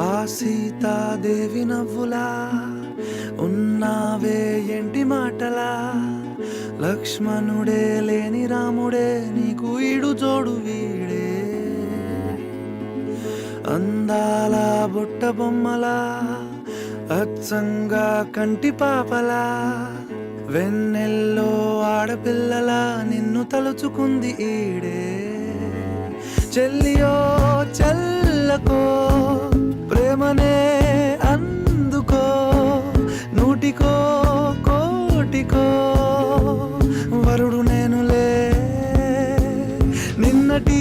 ఆ సీతాదేవి నవ్వులా ఉన్నావే ఏంటి మాటలా, లక్ష్మణుడే లేని రాముడే నీకు ఈడు జోడు వీడే. అందాల బుట్ట బొమ్మలా అచ్చంగా కంటి పాపలా, వెన్నెల్లో ఆడపిల్లలా నిన్ను తలుచుకుంది ఈడే. చెల్లియో చల్లకో ప్రేమనే అందుకో, నూటికో కోటికో వరుడు నేనులే. నిన్నటి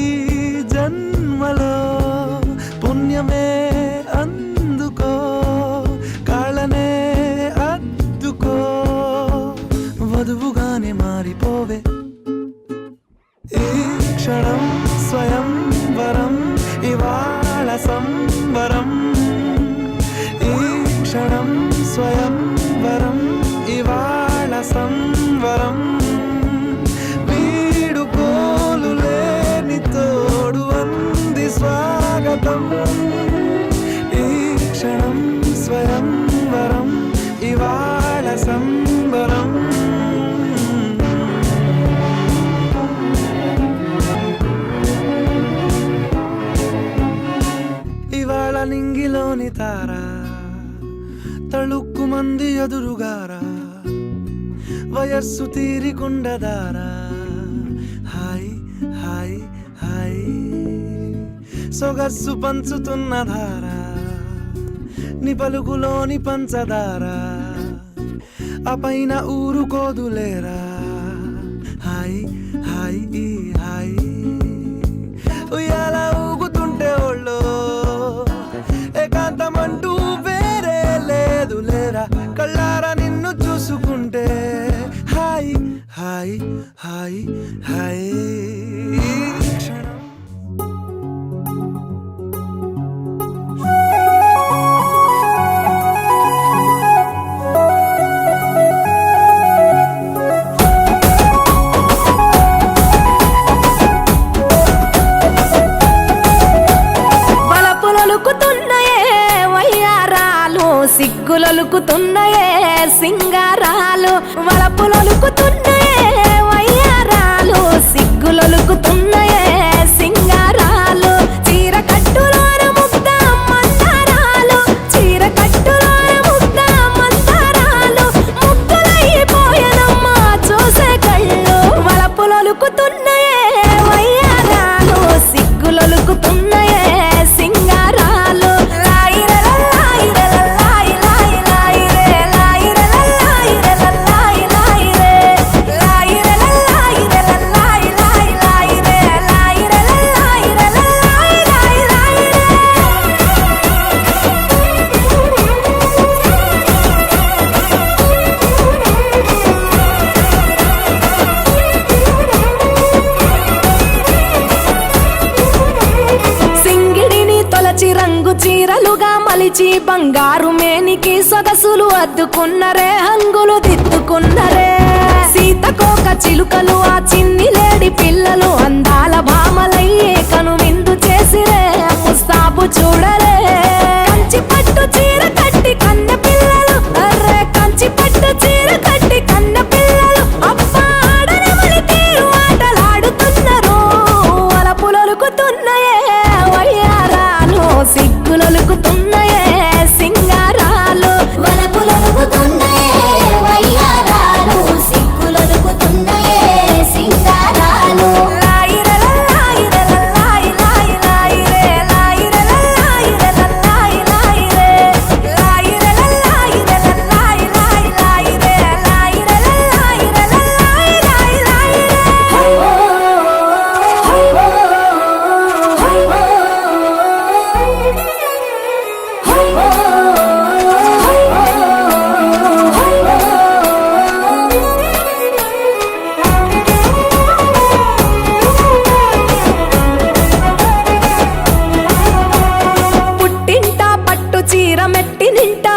జన్మలో పుణ్యమే అందుకో, కాళ్ళనే అద్దుకో, వధువుగానే మారిపోవే. ఈ క్షణం స్వయం వరం ఇవాళ సంవరం, ఈ క్షణం స్వయం వరం ఇవాళ సంవరం. వీడుకోలు లేని తోడు అంది స్వాగతం, ఈ క్షణం స్వయం వరం ఇవాళ సంవరం. ఇవాళ నింగిలోని తారా తళుక్కు మంది ఎదురుగారా, వయస్సు తీరికుండదారా. హాయ్ హాయ్ హాయ్ సొగస్సు పంచుతున్న ధారా, నీ పలుకులోని పంచదారా, ఆ పైన ఊరుకోదులేరా. హాయ్ హాయ్ ఈ హాయ్ ఉయ్యాల ఊగుతుంటే ఒళ్ళో ఏకాంతమంటూ వేరే లేదు లేరా. కళ్ళారా నిన్ను చూసుకుంటే హాయ్ హాయ్ హాయ్ హాయ్. సిగ్గులొలుకుతున్నాయే సింగారాలు, వలపులొలుకుతున్నాయే వయ్యారాలు, సిగ్గులొలుకుతున్నాయే సింగారాలు. చీర కట్టులోన ముద్ద మందారాలు, చీర కట్టులోన ముద్ద మందారాలు, ముగ్గులైపోయానమ్మా చూసే కళ్ళు. వలపులొలుకుతున్నాయే వయ్యారాలు, సిగ్గులొలుకుతున్నాయే సింగారాలు. రంగు చీరలుగా మలిచి బంగారు మేనికి సొగసులు అద్దుకున్నరే, హంగులు దిద్దుకున్నరే. సీతకోక చిలుకలు ఆ చిన్ని లేడి పిల్లలు అందాల భామలయ్యే కనువిందు చేసిరే, ముస్తాబు చూడరే. కంచి పట్టు చీర కట్టి కన్న పిల్లలు, అర్రే కంచి పట్టు చీర కట్టి కన్న పిల్లలు, అబ్బా ఆడని మరి తీరు ఆటలాడుతున్నారు. వలపులొలుకుతున్నాయే వయ్యారాలు, సిగ్గులొలుకుతున్నాయే సింగారాలు. వలపులొలుకుతున్నాయే వయ్యారాలు, సిగ్గులొలుకుతున్నాయే సింగారాలు.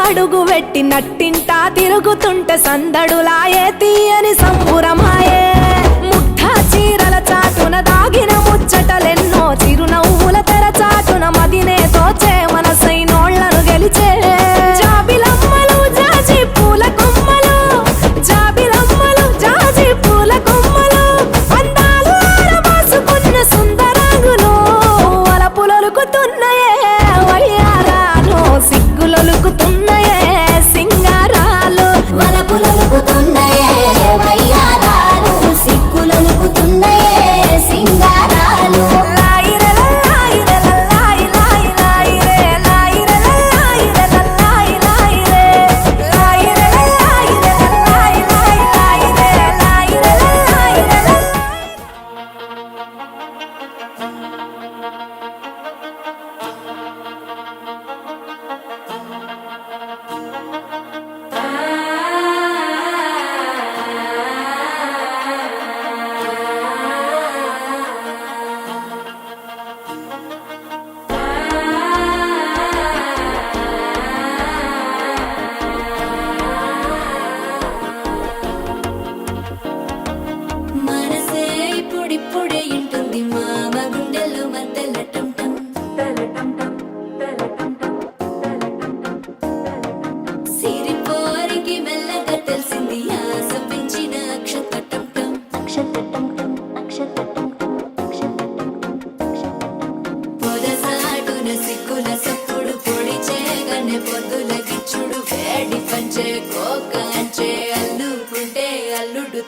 అడుగు వెట్టి నట్టింటా తిరుగుతుంటే సందడులాయే తీయని సంబురమాయే. ముఠా చీరల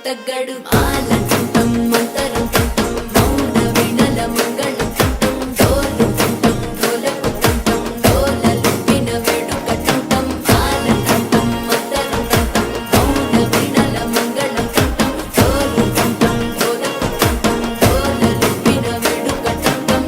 తగ్గడు ఆలంటుంటం మంతరం టుంటం మౌన వీణల మంగళం టుంటం డోలు టుంటం డోలకు టుంటం డోలలు విన వేడుక టుంటం ఆలంటుంటం మంతరం టుంటం మౌన వీణల మంగళం టుంటం డోలు టుంటం డోలకు టుంటం డోలలు విన వేడుక టుంటం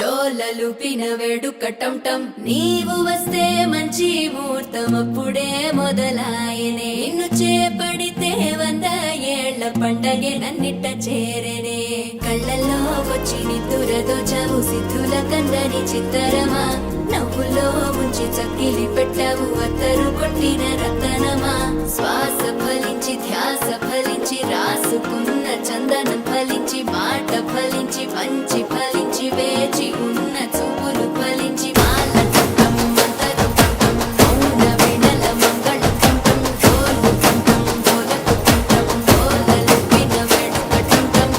డోలలు పిన వేడుక టంటం నీవు వస్తే మంచి ముహూర్తం అప్పుడే మొదలాయనే నిన్ను చేపడితే 100 ఏళ్ల పండగే నన్నిట్ట చేరనే కళ్ళల్లో వచ్చి నిద్దురదోచావు సిద్ధుల కందని చిత్తరమా నవ్వులో ముంచి చక్కిలి పెట్టావు అత్తరు కొట్టిన రతనమా శ్వాస ఫలించి ధ్యాస ఫలించి రాసుకున్న చందనం ఫలించి మాట ఫలించి మంచి ఫలించి వేచి ఉన్న చూపులు ఫలించి మాల టుంటం మంతరం టుంటం మౌన వీణల మంగళం టుంటం డోలు టుంటం డోలకు టుంటం డోలలు విన వేడుక టుంటం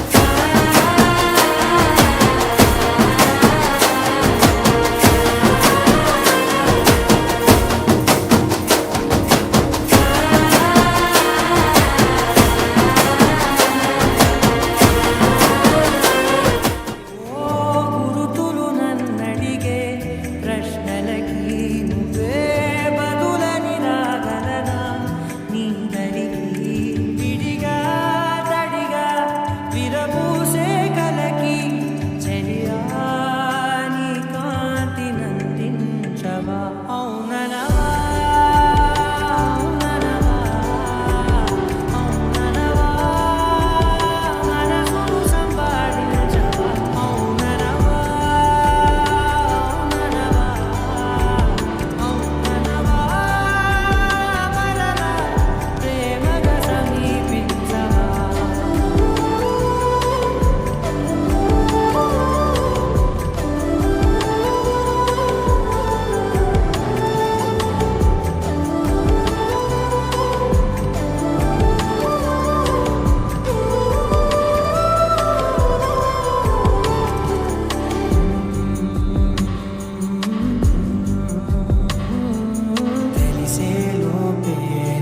ఓ గురుతులు నన్నడిగే ప్రశ్నలకి నువ్వే బదులని రాగలనా నీదరికి విడిగా తడిగా విరబూసే కలకి చెలియా నీ కాంతి నందించవా అవుననవా అవుననవా అవుననవా మనసును సంపాదించవా అవుననవా అవుననవా అవుననవా మరలా ప్రేమగా సమీపించవా తెలిసే లోపే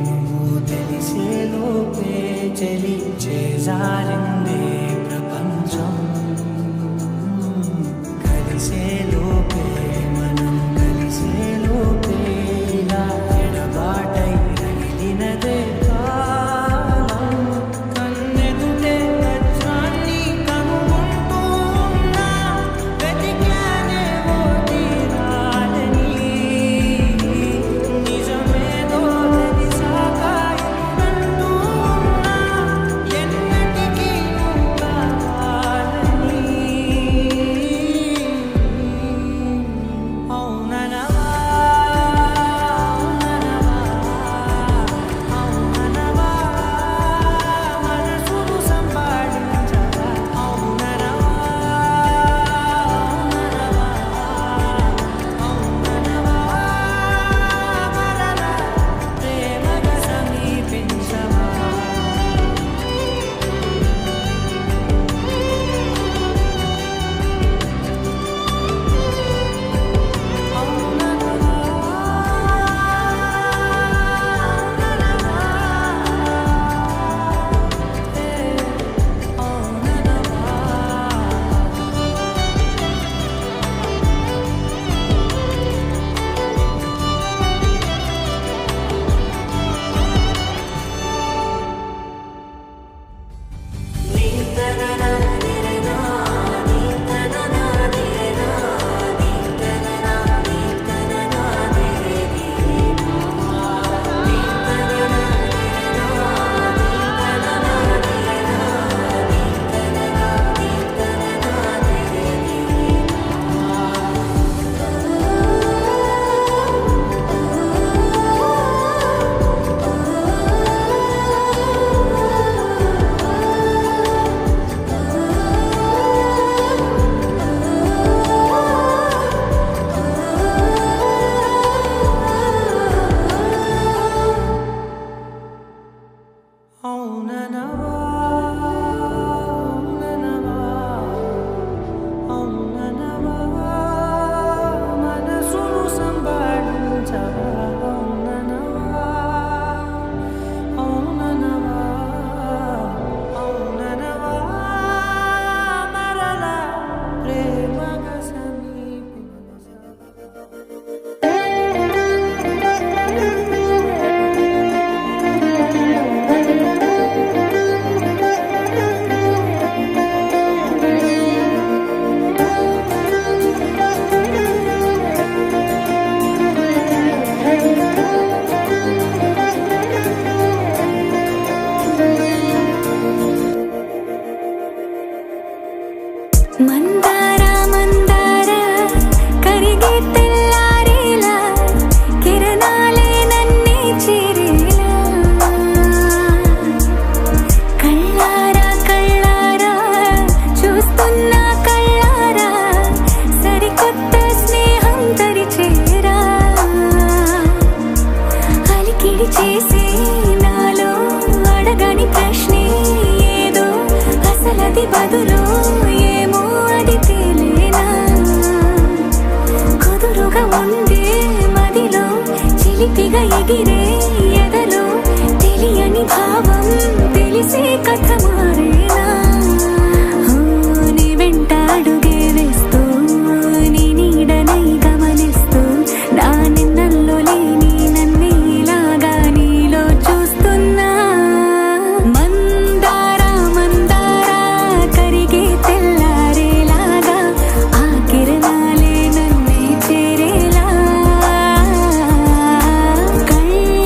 నువ్వు తెలిసే లోపే చెలి చేజారిందే ప్రపంచం కలిసే లోపే మనం కలిసే లోపే ఇలా ఎడబాటై రగిలినదే కాలం కన్నెదుటే వజ్రాన్ని కనుగొంటూ ఉన్నా వెతికానే ఓ తీరాలని నిజమేదో తెలిసాక ఎన్నంటూ ఉన్నా ఎన్నటికీ నువ్వు కావాలని అవుననవా అవుననవా అవుననవా మనసును సంబాళించవా అవుననవా అవుననవా అవుననవా మరలా ప్రేమగా సమీపించవా. మందార మందార కరిగే తెల్లారేలా కిరణాలే నన్నే చేరేలా కళ్ళారా కళ్ళారా చూస్తున్నా కళ్ళారా సరికొత్త స్నేహం తరిచేరా అలికిడి చేసి నాలో అడగని ప్రశ్నే ఏదో అసలది బదులు ఏమో అది తేలేనా కుదురుగా ఉండే మదిలో చిలిపిగా ఎగిరే ఎదలో తెలియని భావం తెలిసే కథ మారేనా నీ వెంట అడుగే వేస్తూ నీ నీడనై గమనిస్తూ నా నిన్నల్లో లేని నన్నే ఇలాగా నీలో చూస్తున్నా మందార మందార కరిగే తెల్లారేలాగా ఆ కిరణాలే నన్నే చేరేలా కళ్ళారా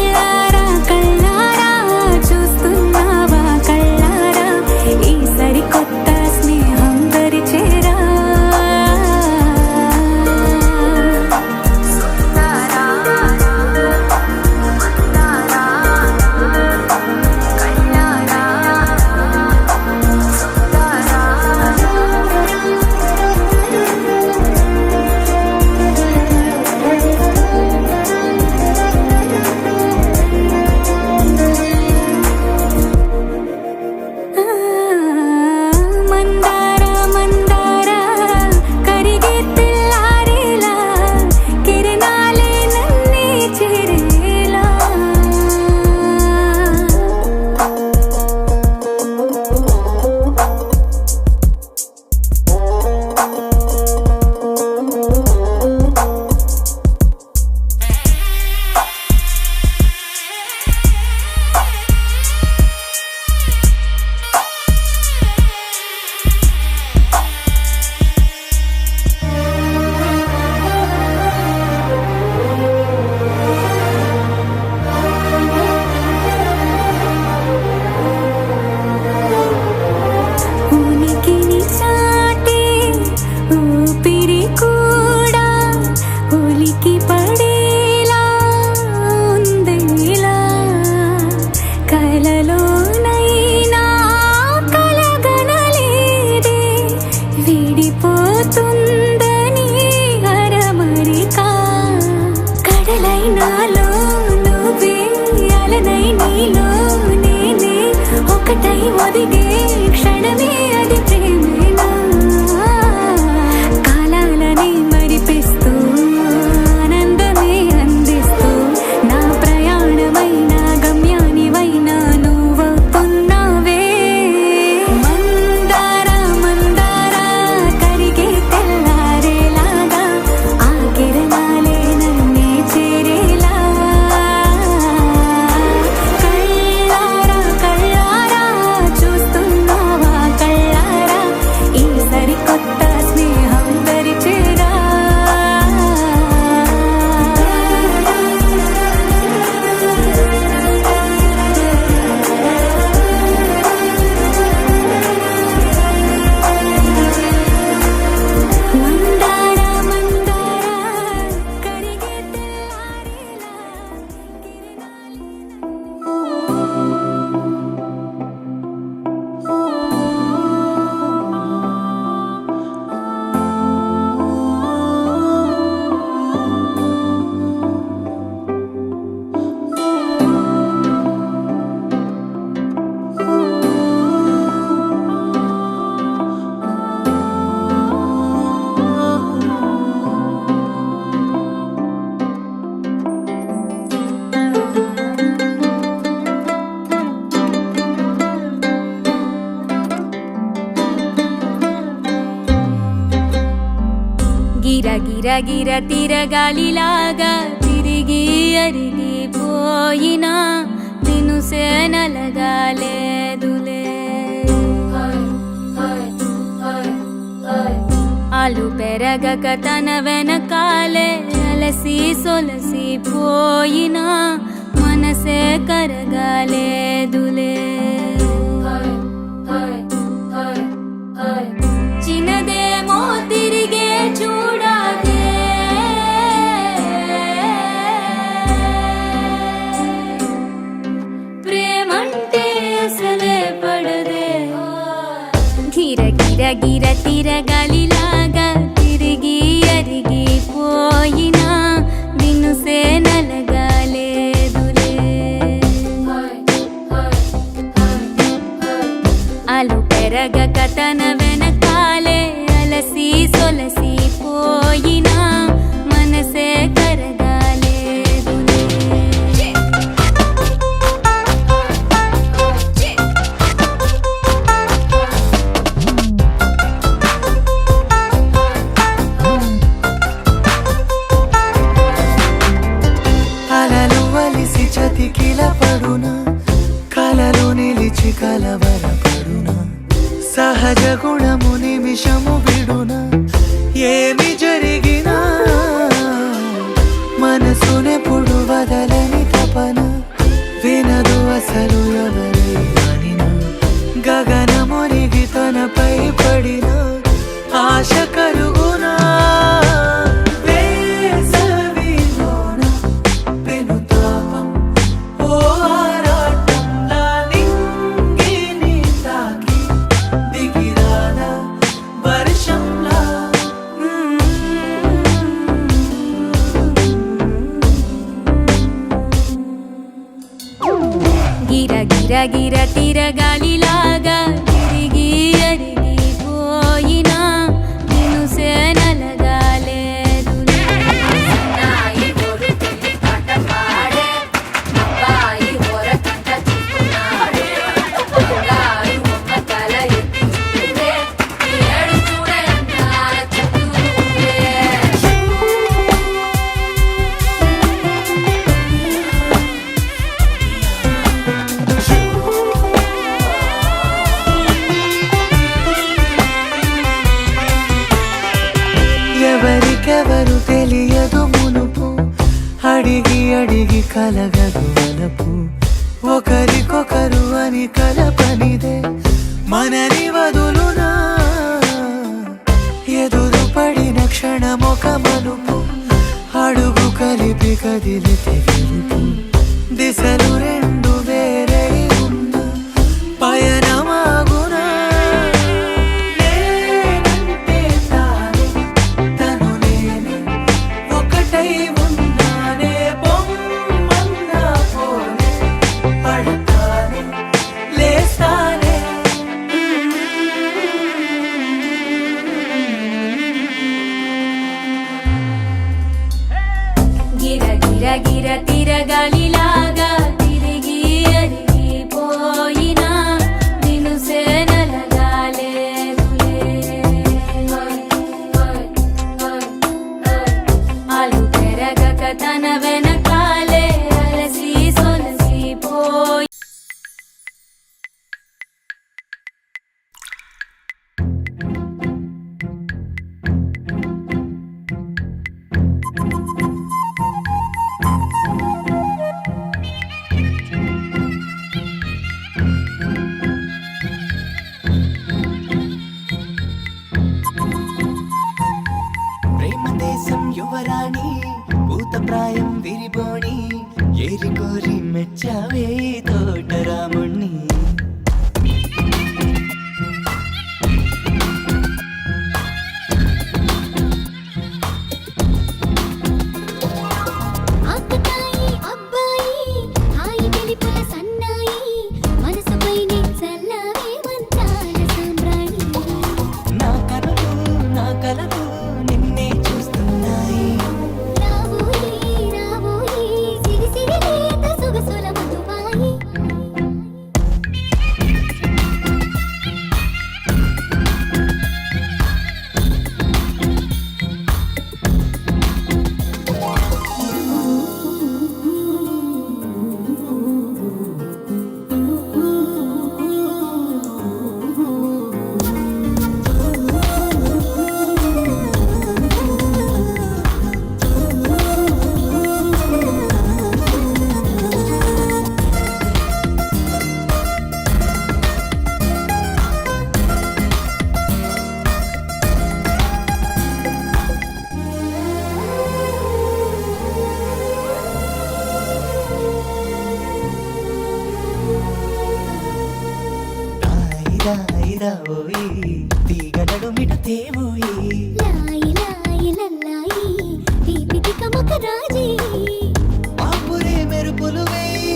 గిర తిరగాలిలాగా తిరిగి అరిగిపోయినా దినుసే నలగాలేదులే ఆలు పెరగక తన వెనకాలే అలసి సొలసి పోయినా మనసే కరగాలేదులే చిన్నదేమో తిరిగే చూడాలే ప్రేమంటే అసలే పడదే గిర తిరగాలిలాగా తిరిగి అరిగిపోయినా దినుసే నలగాలేదులే ఆలు పెరగక తన వెనకాలే అలసి సొలసి పోయినా మనసే కరగాలేదులే అలలు వలిసి చతికిల పడున కలలు నిలిచి కలవరపడున సహజ గుణము నిమిషము విడున ఏమి జరిగినా మనసునెప్పుడు వదలని తపన వినదు అసలు ఎవరి అనినా గగనమునిగి తనపై పడిన ఆశ కలుగునా వేసవిలోన పెనుతాపం ఓ ఆరాటంలా నింగిని తాకి దిగిరాదా వర్షంలా గిర తిరగాలిలాగా తిరిగి అరిగిపోయినా దినుసే నలగాలేదులే నాయి గోరు పిల్లి పాట పాడే అబ్బాయి గోర కంట చూస్తున్నాడే గారు ఒక్క తల ఎత్తి చూడే ఏడు చూడే అంటార చుట్టూరే ఎవరికెవరు తెలియదు మునుపు అడిగి అడిగి కలగదు వలపు ఒకరికొకరు అని కలపనిదే మనని వదులునా ఎదురు పడిన క్షణమొక మలుపు అడుగు కలిపి కదిలితే గెలుపు దిశలు రెండు వేరే ఉన్న పయనమాగునా నేనంటే తానే తను నేనే ఒకటై ఉన్నానే బొమ్మన్నా పోనే పడతానే లేస్తానే గిర తిరగాలిలాగా తిరిగి హాయిరాయి తీగడడు మిట తేవోయి లాయి లాయి లల్లాయి దీపికి కమక రాజీ ఆపురే మెరుపులు వేయి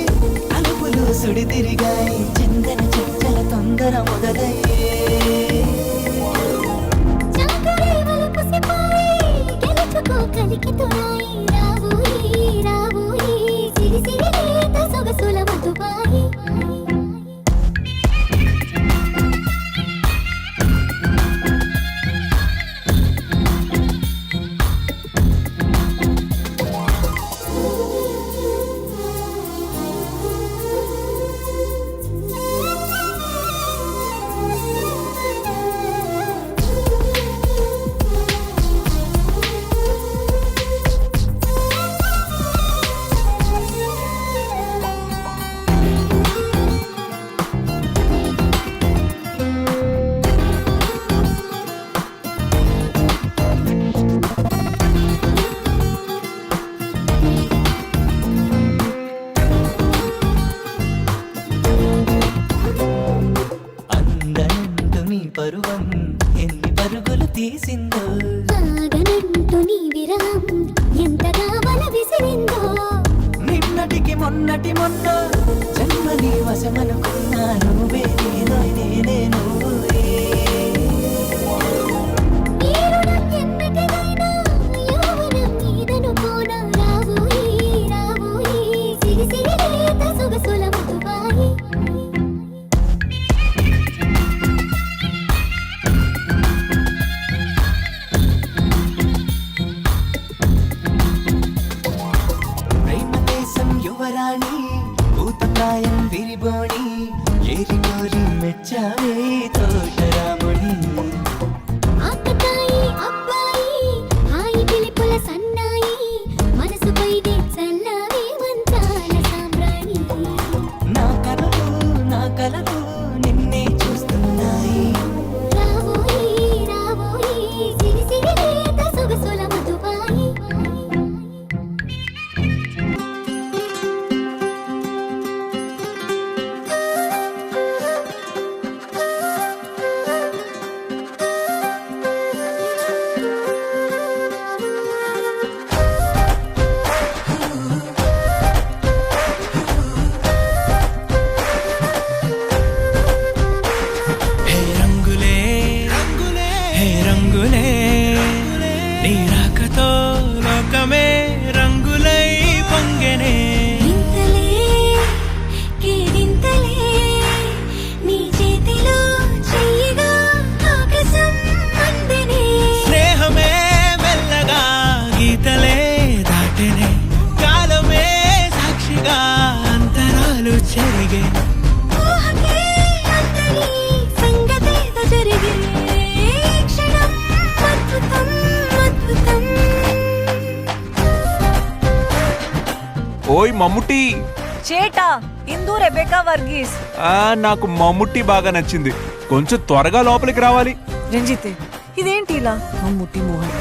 అలుపులు సుడి తిరిగాయి చందన చంచల తొందర మొదలయ్యే చాకరే వలపు సిపాయి గెలుచుకో కలికి తోరాయి రావోయి రావోయి సిరి సిరి లేత సొగసుల మధుబాయి అందనంటు నీ పరువం ఎన్ని పరుగులు తీసిందో ఆగనంటూ నీ విరహం ఎంతగా వల విసిరిందో నిన్నటికి మొన్నటి మొన్న జన్మని వశమనుకున్నా నువ్వే నేనే నువ్వే ఈ రుణం ఎన్నటిదైనా యౌవనం నీదనుకోనా రావోయి రావోయి సిరి సిరి లేత సొగసుల మధుబాయి ప్రేమ దేశం యువరాణి భూతప్రాయం విరిబోణి ఏరికోరి మెచ్చావే తోటరాముని ఆకతాయి అబ్బాయి హాయి పిలిపుల సన్నాయి మనసుపైనే చల్లవే మంచాల సామ్రాణి నా కలలు నిన్నే చూస్తున్నాయి రావోయి రావోయి సిరి సిరి లేత సొగసుల మధుబాయి హే రంగులే హే రంగులే నీ రాకతో లోకమే రంగులై పొంగెనే ఇంతలే కేరింతలే నీ చేతిలో చెయ్యగా ఆకాశం అందెనే స్నేహమే మెల్లగా గీతలే దాటెనే కాలమే సాక్షిగా అంతరాలు చెరిగే ఊహకే అందని సంగతేదో జరిగే ఈ క్షణం అద్భుతం అద్భుతం ఓయ్ మమ్ముట్టి చేటా ఇందు రెబెకా వర్గీస్ నాకు మమ్ముట్టి బాగా నచ్చింది కొంచెం త్వరగా లోపలికి రావాలి రంజితే ఇదేంటి ఇలా మమ్ముట్టి మోహన్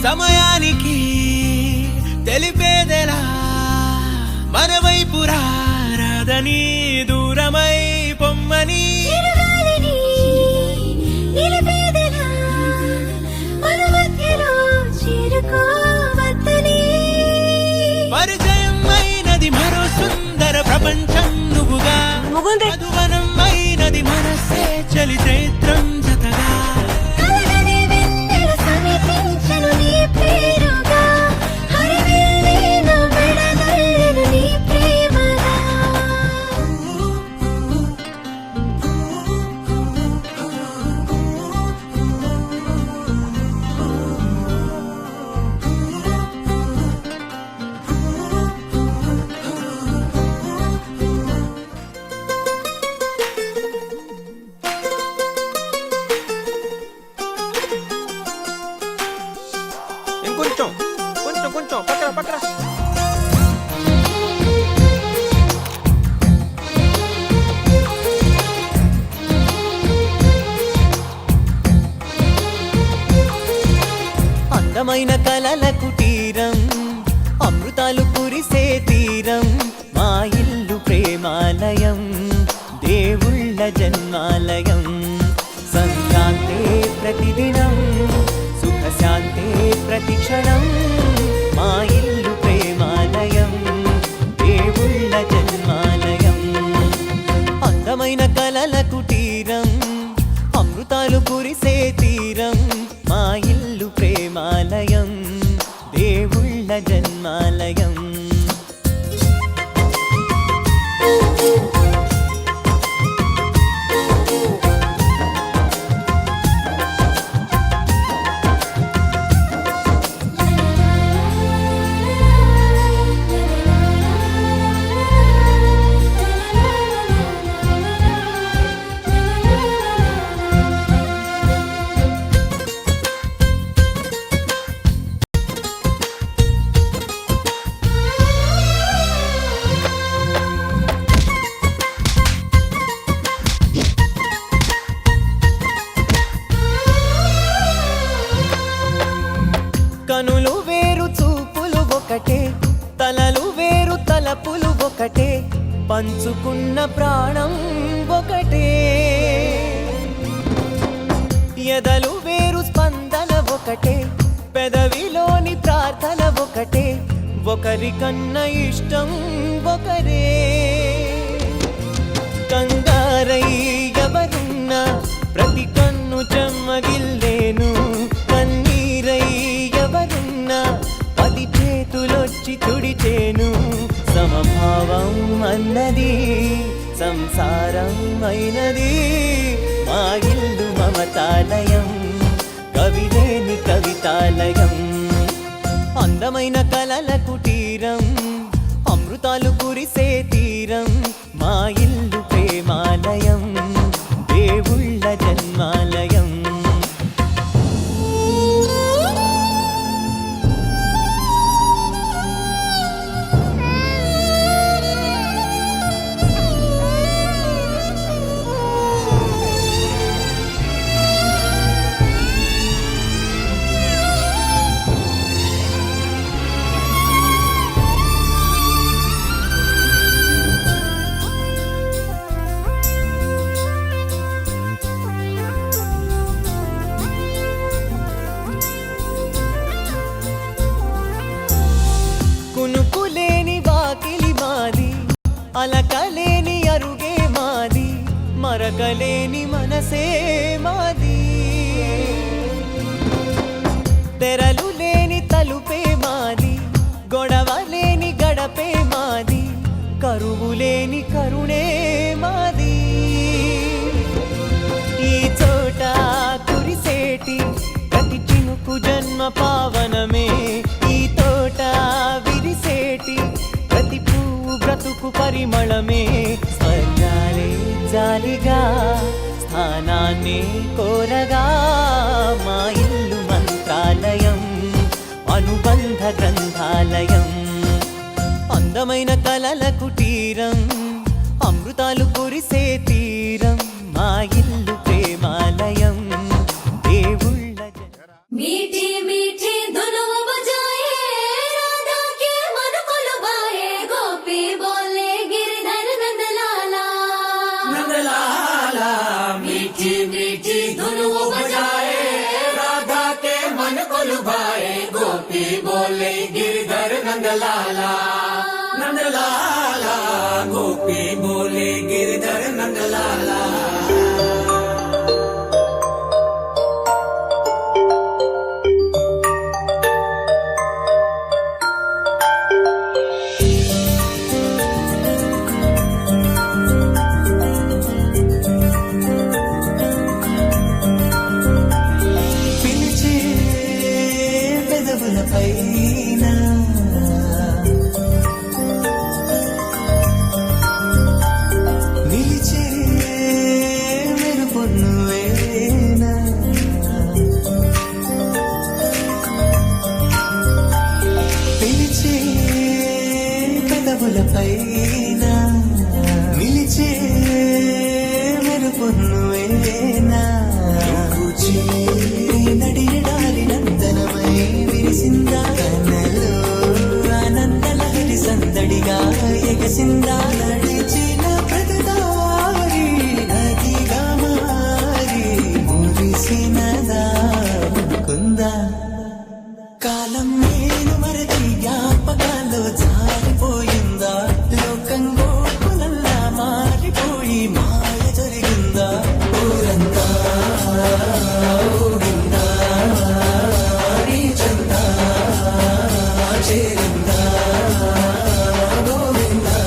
సమయానికి తెలిపేదెలా మన వైపు రాదని దూరమై పొమ్మని చిరుగాలిని నిలిపేదెలా మన మధ్యలో చేరుకోవద్దని పరిచయం అయినది మరో సుందర ప్రపంచం నువ్వుగా ముగుందే మధువనం అయినది మనసే చలి చైత్రం జతగా కలగని వెన్నెల సమీపించను నీ పేరుగా హరివెల్లి నా మెడలెను నీ ప్రేమగా అందమైన కలల కుటీరం అమృతాలు కురిసే తీరం మా ఇల్లు ప్రేమాలయం దేవుళ్ళ జన్మాలయం సంక్రాంతే ప్రతిదినం సుఖశాంతే ప్రతిక్షణం మా ఇల్లు ప్రేమాలయం దేవుళ్ళ జన్మాలయం అందమైన కలల కుటీరం అమృతాలు కురిసే తీరం మా ఇల్లు ప్రేమాలయం దేవుళ్ళ జన్మాలయం కనులు వేరు చూపులు ఒకటే తలలు వేరు తలపులు ఒకటే పంచుకున్న ప్రాణం ఒకటే ఎదలు వేరు స్పందన ఒకటే పెదవిలోని ప్రార్థన ఒకటే ఒకరికన్నా ఇష్టం ఒకరే కంగారై ఎవరున్నా ప్రతి కన్ను చెమ్మగిల్లేను కన్నీరై ఎవరున్నా పది చేతులొచ్చి తుడిచేను సమభావం అన్నది సంసారం అయినది మా ఇల్లు మమతాలయం కవిలేని కవితాలయం అందమైన కలల కుటీరం అమృతాలు కురిసే తీరం మా ఇల్లు ప్రేమాలయం దేవుళ్ళ జన్మాలయం కునుకులేని వాకిలి మాది అలకలేని అరుగే మాది మరకలేని మనసే మాది తెరలు లేని తలుపే మాది గొడవ లేని గడపే మాది కరువు లేని కరుణే మాది ఈ చోట కురిసేటి ప్రతి చినుకు జన్మ పావనమే ఈ తోట విరిసేటి ప్రతి పువ్వు బ్రతుకు పరిమళమే స్వర్గాలే జాలిగా స్థానాన్ని కోరగా మా ఇల్లు మంత్రాలయం అనుబంధ గ్రంథాలయం అందమైన కలల కుటీరం అమృతాలు కురిసే తీరం మా ఇల్లు ప్రేమాలయం దేవుళ్ళ मीठी मीठी धुनों बजाए राधा के मन को लुभाए गोपी बोले गिरधर नंदलाला नंदलाला मीठी मीठी धुनों बजाए राधा के मन को लुभाए गोपी बोले गिरधर नंदलाला नंदलाला गोपी बोले गिरधर नंदलाला పైన నిలిచే మెరుపున్నువేనా నువ్వు చేరి నడిడాలి నందనమై విరిసిందా కన్నలో ఆనందలహరి సందడిగా ఎగసిందా నడిచిన ప్రతిదారి నదిగా మారి మురిసినదా కుందా కాలం నేను మరచి జ్ఞాపకాల్లో జారిపోయిందా లోకం గోపులల్లా మారిపోయి మాయ జరిగిందా ఊరంతా ఊగిందా నీ చందా చేరిందా గోవిందా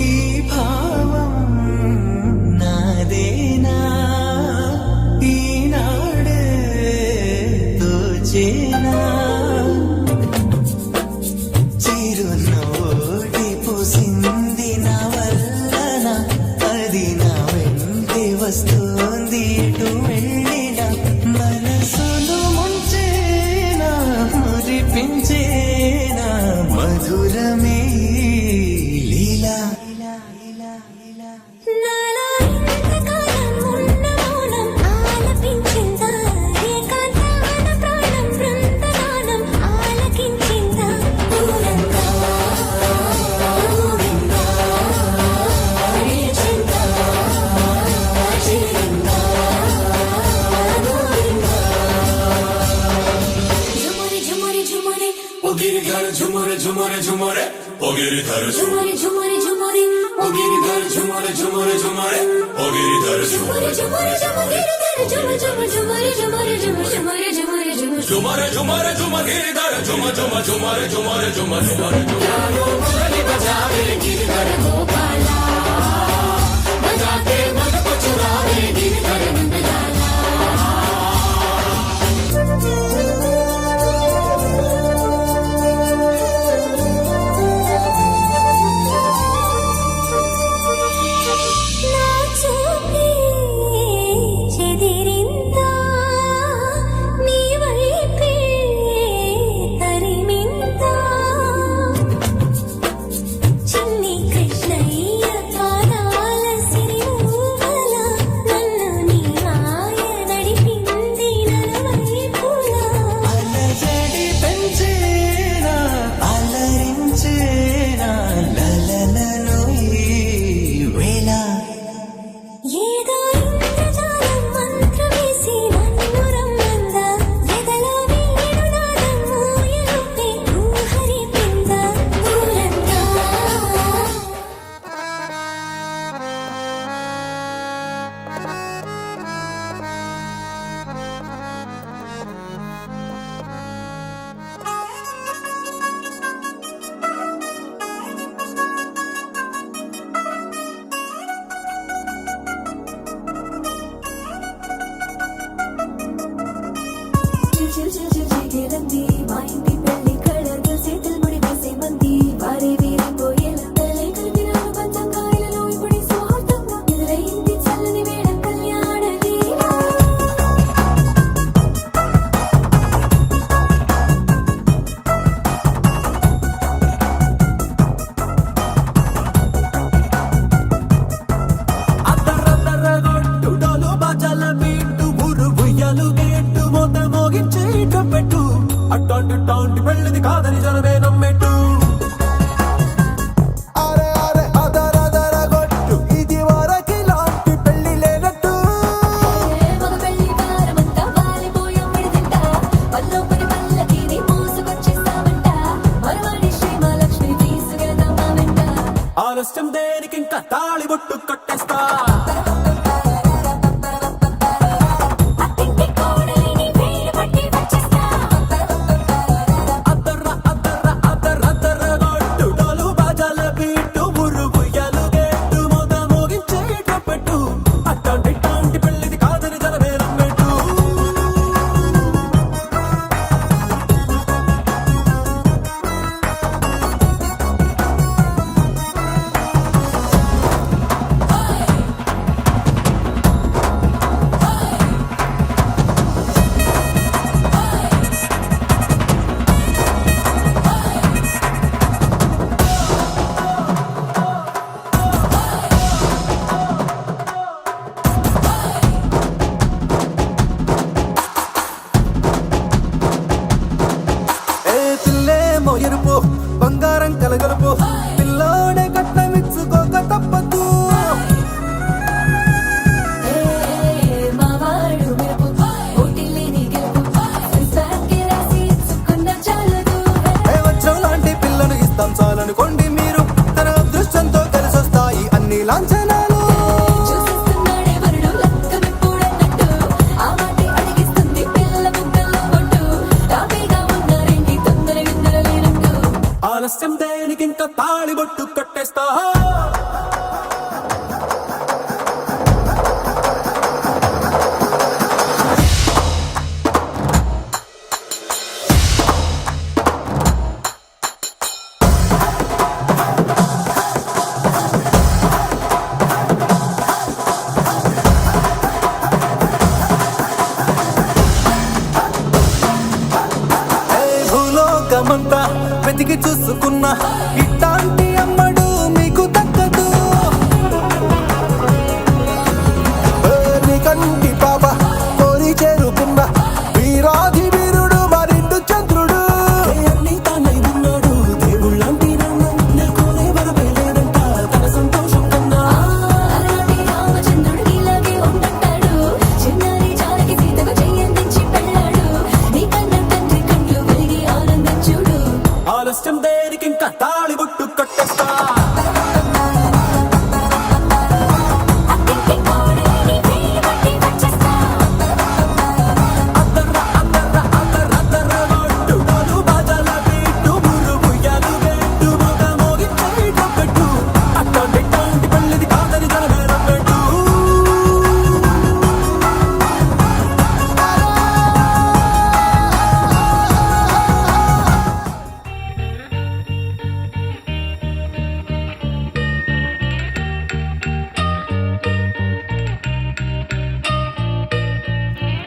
ఈ భావం నాదేనా ఈనాడే తోచేనా చిరునవ్వోటి పూసింది నా వల్లన అది నా వెంటే వస్తుంది ఎటు వెళ్ళినా మనసును ముంచేనా మురిపించేనా మధురమే లీలా నాలో ఇంతకాలం ఉన్న మౌనం ఆలపించిందా ఏకాంతాన ప్రాణం బృందగానం ఆలకించిందా ఊరంతా ఊగిందా చింతా చేరిందా గోవిందా ఝుమరి ఝుమరి ఝుమరి गिरिधर झुमरे झुमरे झुमरे ओ गिरिधर ఝుమరి ఝుమరి ఝుమరి ओ गिरिधर झुमरे झुमरे झुमरे ओ गिरिधर ఝుమరి ఝుమరి ఝుమరి ఝుమరి ఝుమరి ఝుమరి ఝుమరి ఝుమరి ఝుమరి झुमरे झुमरे झुम गिरिधर झुम झुम झुमरे झुमरे झुम झुमरे मुरली बजावे गिरिधर गोपाला बजाते मन को चुरावे गिरिधर नंदलाला నా చూపే చెదిరిందా నీ వైపే తరిమిందా చిన్ని కృష్ణయ్య పాదాల సిరిమూవల నన్ను నీ మాయ నడిపింది నలువైపులా అలజడి పెంచేనా అలరించేనా లలలను ఈ వేళ ఏదో ఇంద్రజాలం మంత్రమేసి నన్ను రమ్మందా ఎదలో వేణునాదం మూయలుపే ఊహరిపిందా ఊరంతా చిల్చిల్చిల్చిల్చిల్లంది మా ఇంటి పెళ్లి కళలు చేతులు ముడి వేసే మంది వారే వీరిపోయేలా తలై కలిపిన అనుబంధం కాయలలో ఇప్పుడు స్వార్థంగా ఎదురైంది చల్లని వేడ కళ్యాణ లీల అద్దరద్దరగొట్టు డోలు బాజాల బీటు ఊరు ఉయ్యాలు గేట్టు మోత మోగించే పెట్టు అట్టాంటి టాంటి పెళ్ళిది కాదని జనమే నమ్మెట్టు అరే అరే అదరదరగొట్టు ఇది వరకి లాంటి పెళ్లి లేనట్టు మగ పెళ్లి వారమంతా వాలిపోయాం విడిదింట పల్లోపరి పల్లకిని మోసు ఆలస్యం దేనికి ఇంకా తాళి బొట్టు కట్టేస్తా అత్తింటి కోడలిని వేలు పట్టి వచ్చేస్తా అద్దర్ర అద్దర్ర అద్దర్ర అద్దర్ర గొట్టు డోలు బాజాల బీటు మురు ఉయ్యాలు గేటు మోత మోగించే ట్రంపెట్టు అట్టాంటి టాంటి పెళ్ళిది కాదని జనమేరం పెట్టు ఏ పిల్లేమో ఎరుపు బంగారం కలగలుపు పిల్లోడే కట్టమిచ్చుకోక తప్పదు మావాడు మెరుపు ఓటిల్లేని గెలుపు సంసారంకి రాసి ఇచ్చుకున్న చాలదు ఏ వజ్రం లాంటి పిల్లను ఇస్తాం చాలనుకోండి మీరు తన అదృష్టంతో కలిసొస్తాయి అన్ని లాంఛనాలు చూసేస్తున్నాడే వరుడు లక్కమెప్పుడన్నట్టు ఆ మాటే అడిగిస్తుంది పిల్ల బుగ్గల్లో కొట్టు తాపీగా ఉన్నారేంటి తొందర విందర లేనట్టు ఆలస్యం దేనికి ఇంకా తాళి బొట్టు కట్టేస్తా ఏ భూలోకమంతా వెతికి చూసుకున్నా ఇట్లాంటి అమ్మడు మీకు దక్కదు ఏ నీ కంటి పాప కోరి చేరుకున్న వీరాధి వీరుడు మరిండు చంద్రుడు అన్ని తానై ఉన్నాడు దేవుళ్ళంటి నాన్న నెలకొనే వరమే లేదంట తన సంతోషం కన్నా అలాంటి రామచంద్రుడు ఇలాగే ఉండంటాడు చిన్నారి జానకి సీతకు చెయ్యందించి పెళ్ళాడు నీ కన్న తండ్రి కంట్లు వెలిగి ఆనందం చూడు ఆలస్యం దేనికి ఇంకా తాళి బొట్టు కట్టేస్తా అత్తింటి కోడలిని వేలు పట్టి వచ్చేస్తా అద్దర్ర అద్దర్ర అద్దర్ర అద్దర్ర గొట్టు డోలు బాజాల బీటు మురు ఉయ్యాలు గేటు మోత మోగించే ట్రంపెట్టు అట్టాంటి టాంటి పెళ్ళిది కాదని జనమేరం పెట్టు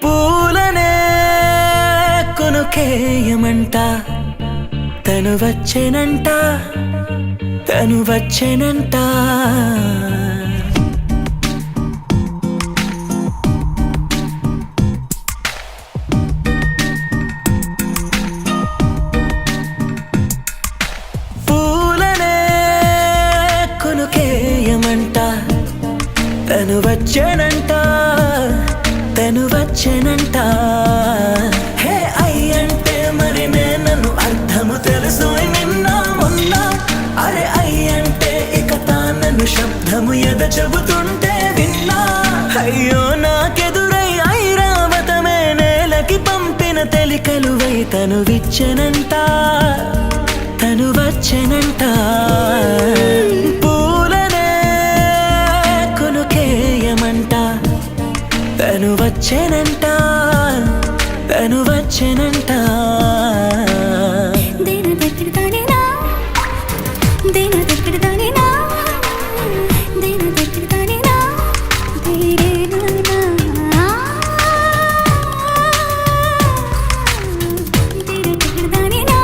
పూలనే కొనుకేయమంట తను వచ్చేనంట తను వచ్చేనంట పూలనే కొనుకేయమంట తను వచ్చేనంట తను వచ్చేనంట హే అయ్యంటే మరి నన్ను అర్థము తెలుసు నిన్న మొన్న అరే అయ్యంటే ఇక తానను శబ్దము ఎద చెబుతుంటే విన్నా అయ్యో నాకెదురై ఐరావతమే నేలకి పంపిన తెలికలువై తను విచ్చెనంట తను వచ్చెనంట పూలనే కొనుకేయమంట తను వచ్చెనంట తను వచ్చెనంట దేన దగ్గరదానేనా దేన దగ్గరదానేనా దేన దగ్గరదానేనా దేరేనా దేన దగ్గరదానేనా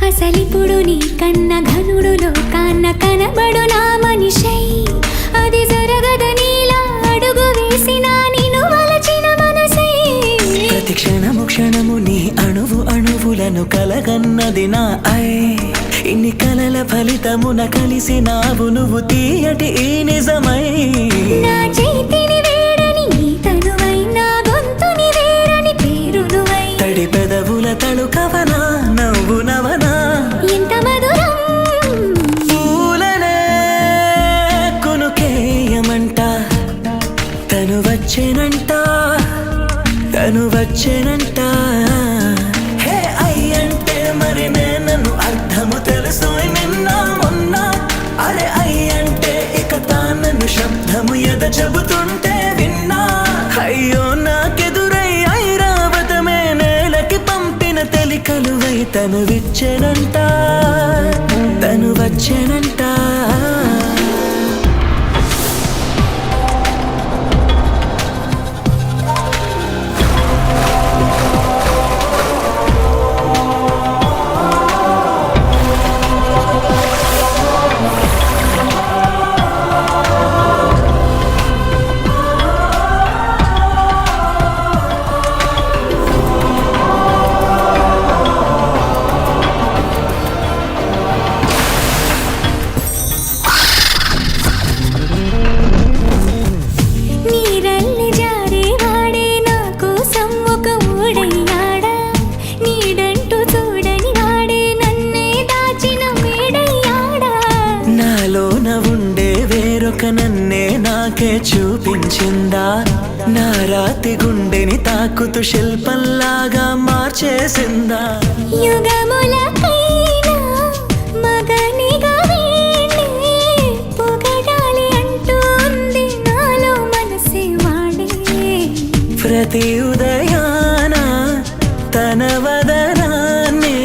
అసలిప్పుడు నీ కన్న ఘనుడులో కాన్న కనబడు నా మనిషై అది జరగదనిలా అడుగు వేసిన నిన్ను వలచిన మనసై ప్రతి క్షణము క్షణము నీ అణువు అణువులను కలగన్నది నా ఐ ఇన్ని కలల ఫలితమున కలిసినావు నువ్వు తీయటి ఈ నిజమై నా చేతిని వేడని నీ తనువై నా గొంతుని వేరని పేరు నువ్వై తడి పెదవుల తళుకవనా నవ్వు నవనా ఎంత మధురం పూలనే కొనుకేయమంట తను వచ్చేనంట తను వచ్చేనంట హే అయ్యంటే మరి నన్ను అర్థము తెలుసు నిన్న మొన్న అరే అయ్యంటే ఇక తానను శబ్దము ఎద చెబుతుంటే విన్నా అయ్యో నాకెదురై ఐరావతమే నేలకి పంపిన తెలికలువై తను విచ్చెనంట తను వచ్చేనంట నీరల్లి జారే వాడే నా కోసం ఒక ఊడయ్యాడా నీడంటూ చూడని వాడే నన్నే దాచిన మేడయ్యాడా నాలోన ఉండే వేరొక నన్నే నాకే చూపించిందా నా రాతి గుండెని తాకుతూ శిల్పంలాగా మార్చేసిందా యుగములకైనా మగనిగా వీణ్ణి పొగడాలి అంటూ ఉంది నాలో మనసే వాడే ప్రతి ఉదయాన తన వదనాన్ని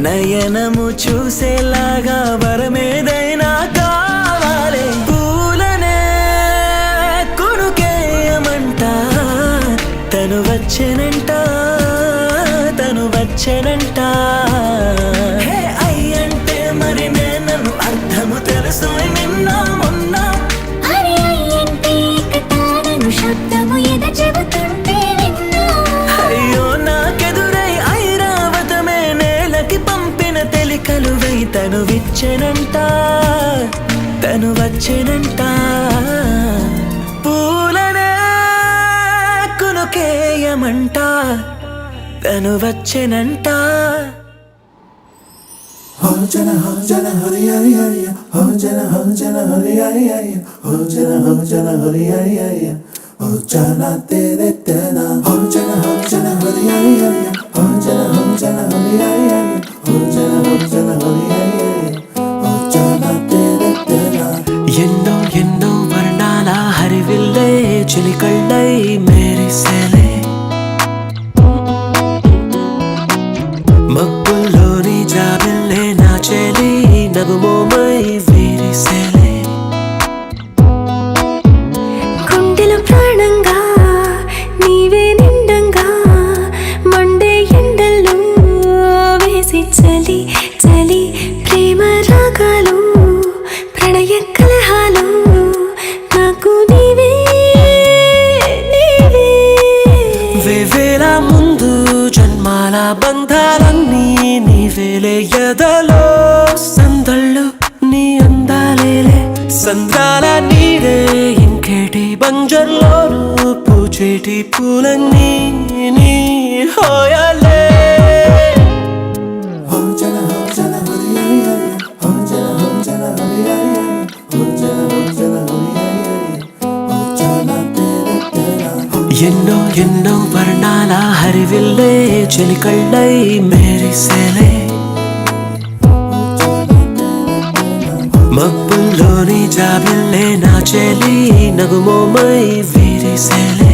నయనము చూసేలాగా వరమేదైనా కావాలి పూలనే కొనుకేయమంట తను వచ్చేనంట తను వచ్చేనంట హే అయ్యంటే మరి నన్ను అర్థము తెలుసు నిన్న మొన్న అరే అయ్యంటే ఇక తానను శబ్దము ఎద చెబుతుంటే విన్నా అయ్యో నాకెదురై ఐరావతమే నేలకి పంపిన తెలికలువై తను విచ్చెనంట తను వచ్చేనంట పూలనే కొనుకేయమంట తను వచ్చేనంట ఎన్నో ఎన్నో వర్ణాల హరివిల్లే చిలికళ్ళై మేరిసేలే మబ్బుల్లోని జాబిల్లే నా చెలి నగుమోమై వీరిసేలే గుండెలో ప్రాణంగా నీవే నిండంగా మండే ఎండల్లో వేసి చలి చలి ప్రేమ రాగాలు ప్రణయ కలహాలు నాకు నీవే నీవే వేవేల ముందు జన్మాల బంధాలన్నీ నీవేలే ఎదలో సందళ్ళు నీ అందాలేలే సంద్రాల నీరే ఇంకేటి బంజర్లోను పూచేటి పూలన్నీ నీ హోయలే ఎన్నో ఎన్నో వర్ణాల హరివిల్లే చిలికళ్ళై మేరిసేలే మబ్బుల్లోని జాబిల్లే నా చెలి నగుమోమై వీరిసేలే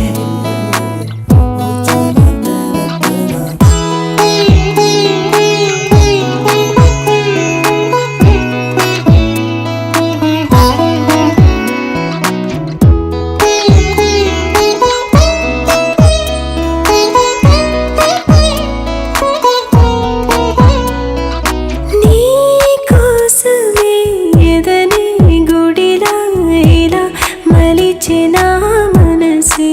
నీ కోసమే ఎదనే గుడిలా ఇలా మలిచిన మనసే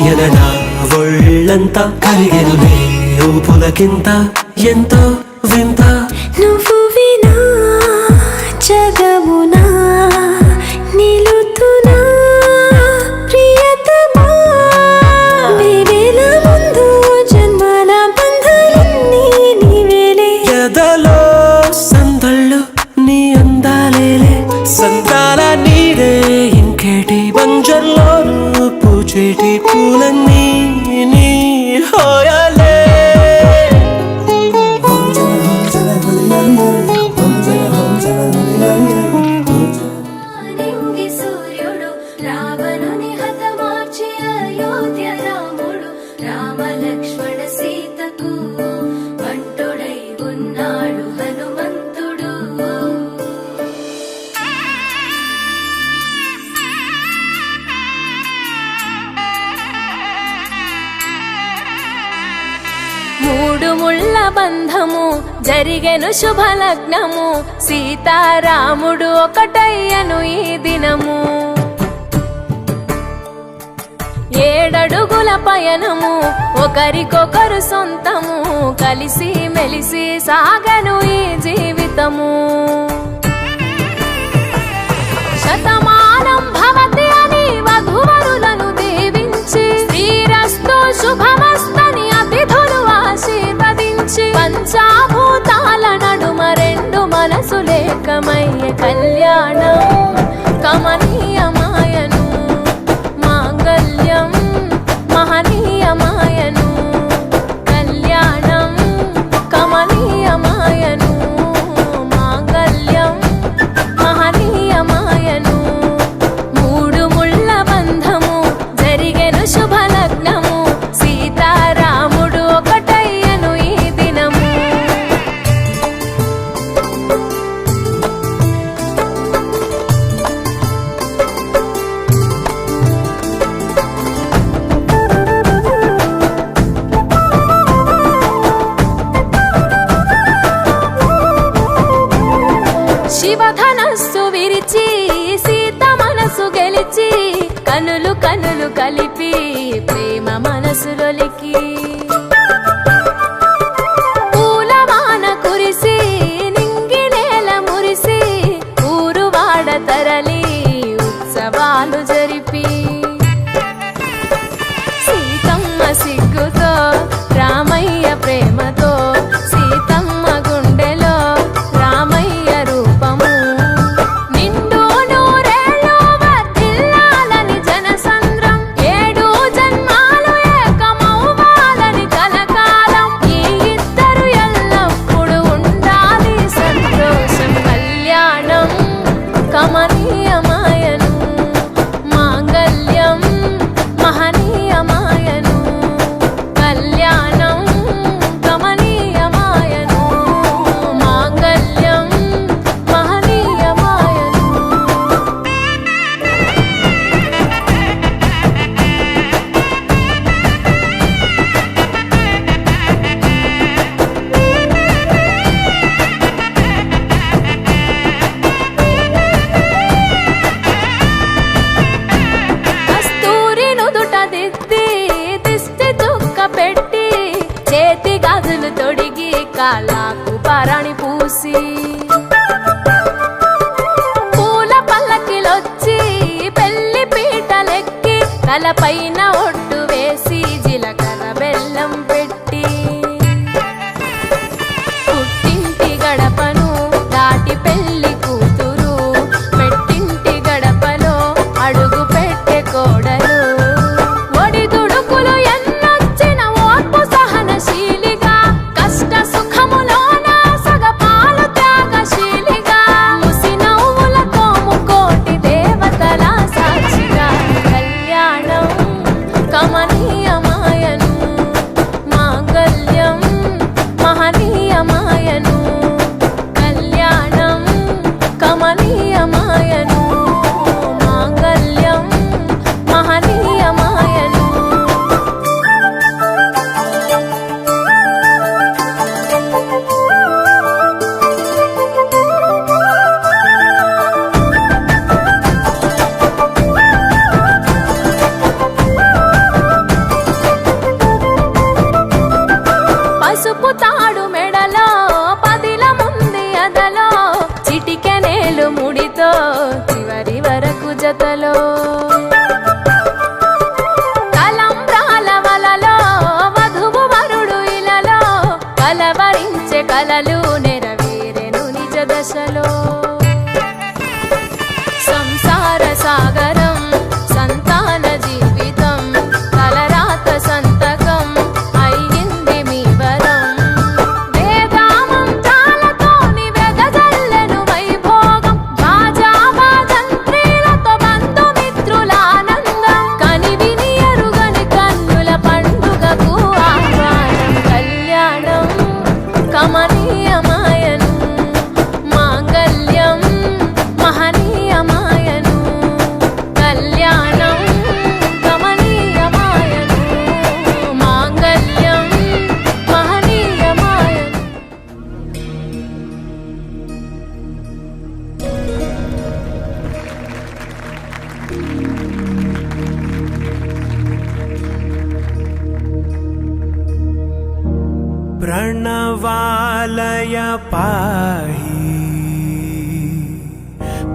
ఎదనా ఒళ్ళంతా కరిగెనులే ఊపులకింత ఎంతో వింత నువ్వు వినా జగమునా నిలుతునా ప్రియతమా వేవేల ముందు జన్మల బంధాలన్నీ నీవేలే ఎదలో సందళ్ళు నీ అందాలేలే సంతాల నీడే ఇంకేటి బంజర్లోను పూచేటి పూలన్నీ నీ హోయలే నింగి సూర్యుడు రావణుని హతమార్చి అయోధ్య రాముడు రామ లక్ష్మణ సీతకు బంటుడై ఉన్నాడు హనుమంతుడు మూడు ముళ్ళ బంధము జరిగెను శుభలగ్నము సీతారాముడు ఒకటయ్యను ఈ దినము 7 అడుగుల పయనము ఒకరికొకరు సొంతము కలిసి మెలిసి సాగను ఈ జీవితము శతమానం భవతి అని వధువరులను దీవించి శ్రీరస్తు శుభమస్తని అతిథులు ఆశీర్వదించి పంచాభూతాల నడుమ 2 మనసులేకమయ్యే కళ్యాణం కమనీయమాయను మాంగళ్యం మహనీయమాయను కళ్యాణం కమనీయమాయను మాంగళ్యం మహనీయమాయను మూడు ముళ్ళ బంధము జరిగెను శుభలగ్నము సీతారాముడు ఒకటయ్యను ఈ దినము శివధనస్సు విరిచి సీత మనసు గెలిచి కనులు కనులు కలిపి ప్రేమ మనసులొలికి పూలవాన కురిసి నింగి నేల మురిసి ఊరువాడ తరలి ఉత్సవాలు జరిపి సీతమ్మ సిగ్గుతో రామయ్య ప్రేమతో సీతమ్మ గుండెలో రామయ్య రూపము నిండు నూరేళ్ళు వర్ధిల్లాలని జనసంద్రం 7 జన్మాలు ఏకమవ్వాలని కలకాలం ఈ ఇద్దరు ఎల్లప్పుడూ ఉండాలి సంతోషం కళ్యాణం కమనీయమాయను మాంగళ్యం మహనీయమాయను కళ్యాణం కమనీయమాయను మాంగళ్యం మహనీయమాయను కస్తూరి నుదుట దిద్ది దిష్టి చుక్క పెట్టి చేతి గాజులు తొడిగి కాళ్ళకు పరణి పూసి పూల పల్లకిలొచ్చి పెళ్లి పీటలెక్కి తలపైన ఒట్టు వేసి జీలకర్ర బెల్లం పెట్టి పుట్టింటి గడపను దాటి పెళ్లి కూతురు పెట్టింటి గడపలో అడుగు పెట్టే కోడలు ఒడిదుడుకులు ఎన్నొచ్చిన ఓర్పు సహనశీలిగా కష్ట సుఖములోన సగపాలు త్యాగశీలిగా ముసి నవ్వులతో ముకోటి దేవతల సాక్షిగా కళ్యాణం కలలు నెరవేరెను నిజ దశలో సంసార సాగరం సంతాన జీవితం తలరాత సంతకం అయ్యింది మీ వరం వేదామంత్రాలతోని వెదజల్లెను వైభోగం భాజావాదంత్రీలతో బంధుమిత్రులానందం కనివిని ఎరుగని కన్నుల పండుగకు ఆహ్వానం కళ్యాణం కమనీయమాయను మాంగళ్యం మహనీయమాయను కళ్యాణం కమనీయమాయను మాంగళ్యం మహనీయమాయను प्रणवालय पाहि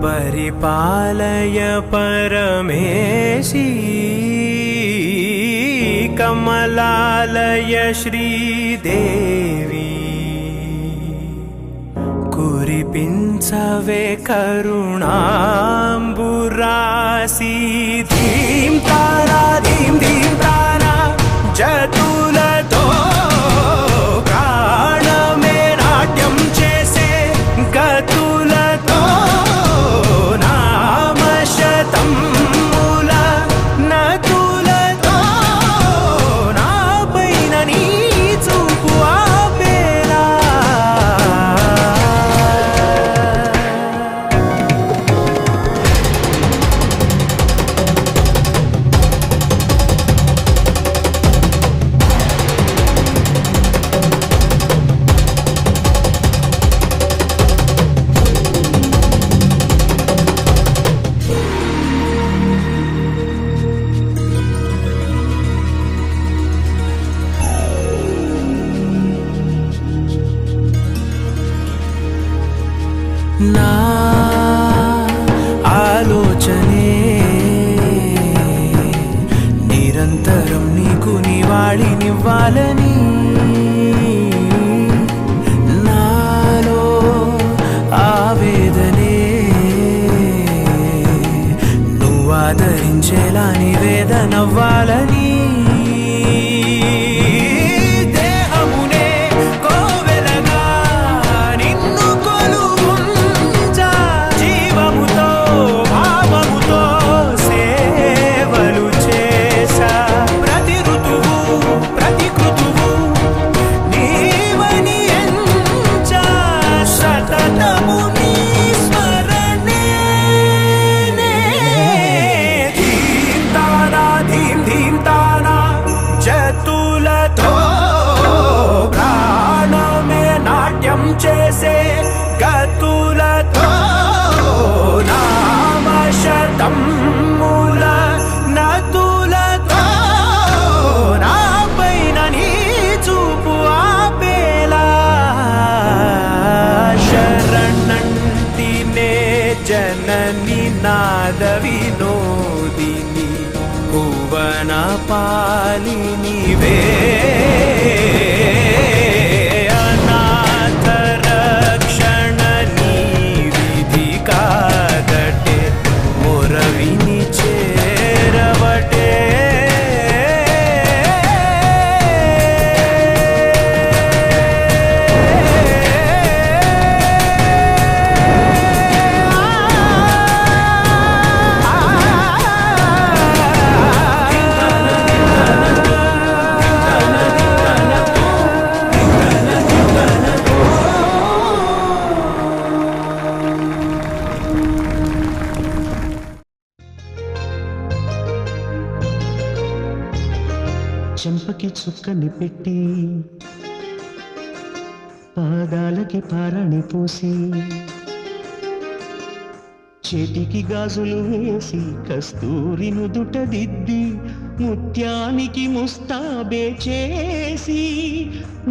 परिपालय परमेशी कमलालय श्रीदेवी कुरिपिंचवे करुणांबुरासी धीं तारा जतुलतो प्राणमे नाट्यं చేసే గతులతో నామశతం మూల నతులతో నాపైన నీ చూపు ఆపేలా నా ఆలోచనే నిరంతరం నీకు నివాళినివ్వాలని నాలో ఆవేదనే నువ్వు ఆదరించేలా నివేదనవ్వాలని దేహమునే కోవెలగా నిన్ను కొలువుంచా జీవముతో భావముతో సేవలు చేసా ప్రతి ఋతువు ప్రతి కృతువు నీవని ఎంచా సతతము నీ స్మరణే ధీం తానా జతులతో ప్రాణమే నాట్యం చేసే గతులతో నామశతం మూల నతులతో నాపైన నీ చూపు ఆపేలా శరణంటినే జనని నాద వినోదిని భువన పాలినివే అనాథ రక్షణ నీ విధి కాదటే మొరవిని చేరవటే చెంపకి చుక్కని పెట్టి పాదాలకి పారాణి పూసి చేతికి గాజులు వేసి కస్తూరి నుదుట దిద్ది ముత్యానికి ముస్తాబే చేసి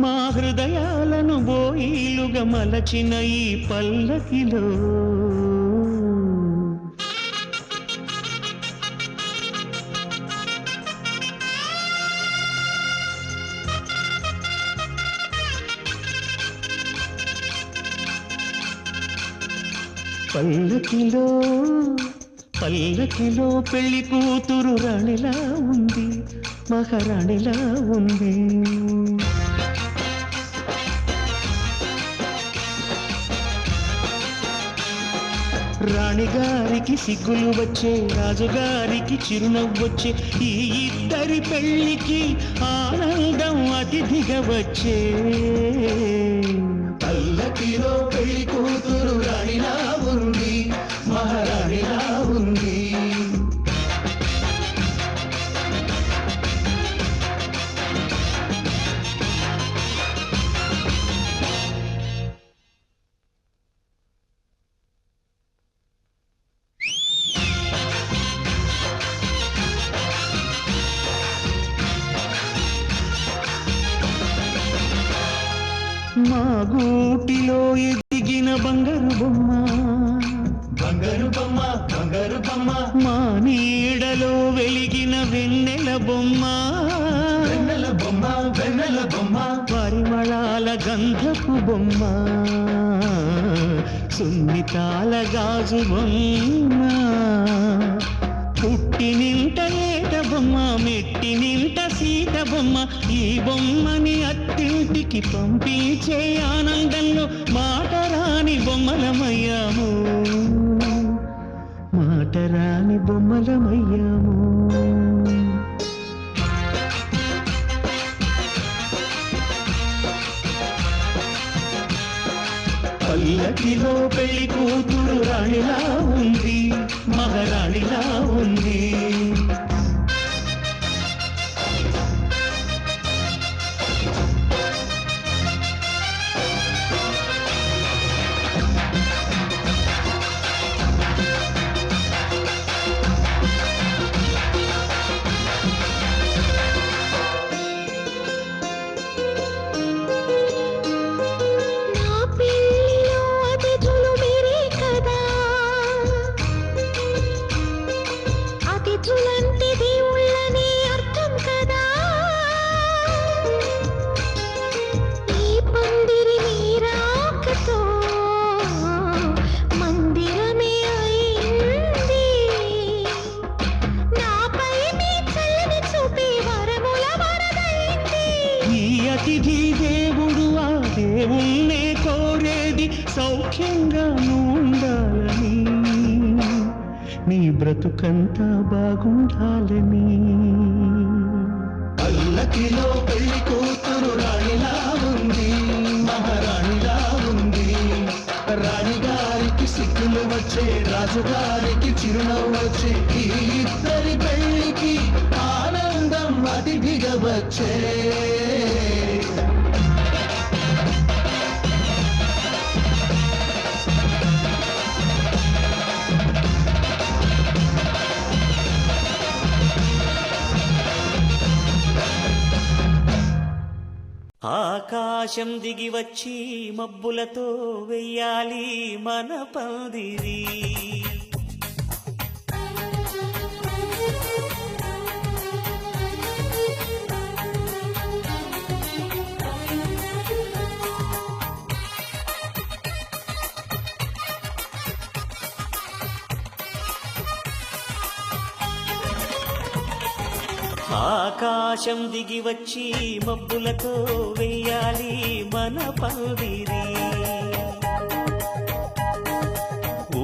మా హృదయాలను బోయిలుగా మలచిన ఈ పల్లకిలో పల్లకిలో పల్లకిలో పెళ్లి కూతురు రాణిలా ఉంది, మహారాణిలా ఉంది. రాణిగారికి సిగ్గులు వచ్చే, రాజుగారికి చిరునవ్వొచ్చే, ఈ ఇద్దరి పెళ్లికి ఆనందం అతిథిగా వచ్చే. పల్లకిలో పెళ్లి కూతురు రాణిలా ఉంది, మహారాణిలా ఉంది. మా గూటిలో ఎదిగిన బంగారు బొమ్మ, బంగారు బొమ్మ, బంగారు బొమ్మ, మా నీడలో వెలిగిన వెన్నెల బొమ్మ, వెన్నెల బొమ్మ, వెన్నెల బొమ్మ, పరిమళాల గంధపు బొమ్మ, సున్నితాల గాజు బొమ్మ, పుట్టి నింట ఏట బొమ్మ, మెట్టి నింట సీత బొమ్మ. ఈ బొమ్మని అత్తింటికి పంపించే ఆనందంలో మాటరాని బొమ్మలమయ్యాము, మాటరాని బొమ్మలమయ్యాము. పల్లకిలో పెళ్లి కూతురు రాణిలా ఉంది, మహారాణిలా ఉంది. నా పెళ్ళిలో అతిథులు మీరే కదా, అతిథులంటే దేవుళ్ళని అర్థం కదా. ఈ పందిరి నీరాకతో మందిరమే అయింది, నాపై మీ చల్లని చూపే వరముల వరదైంది. ఈ అతిథి దేవుడు ఆ దేవుణ్ణే కోరేది సౌఖ్యంగా ఉండాలని, నీ బ్రతుకంతా బాగుండాలని. పల్లకిలో పెళ్లి కూతురు రాణిలా ఉంది, మహారాణిలా ఉంది. రాణిగారికి సిగ్గులు వచ్చే, రాజుగారికి చిరునవ్వు వచ్చే, ఈ ఇద్దరి పెళ్లికి ఆనందం అతిథిగా వచ్చే. ఆకాశం దిగి వచ్చి మబ్బులతో వెయ్యాలి మన పందిరి. ఆకాశం దిగి వచ్చి మబ్బులతో వెయ్యాలి మన పందిరి.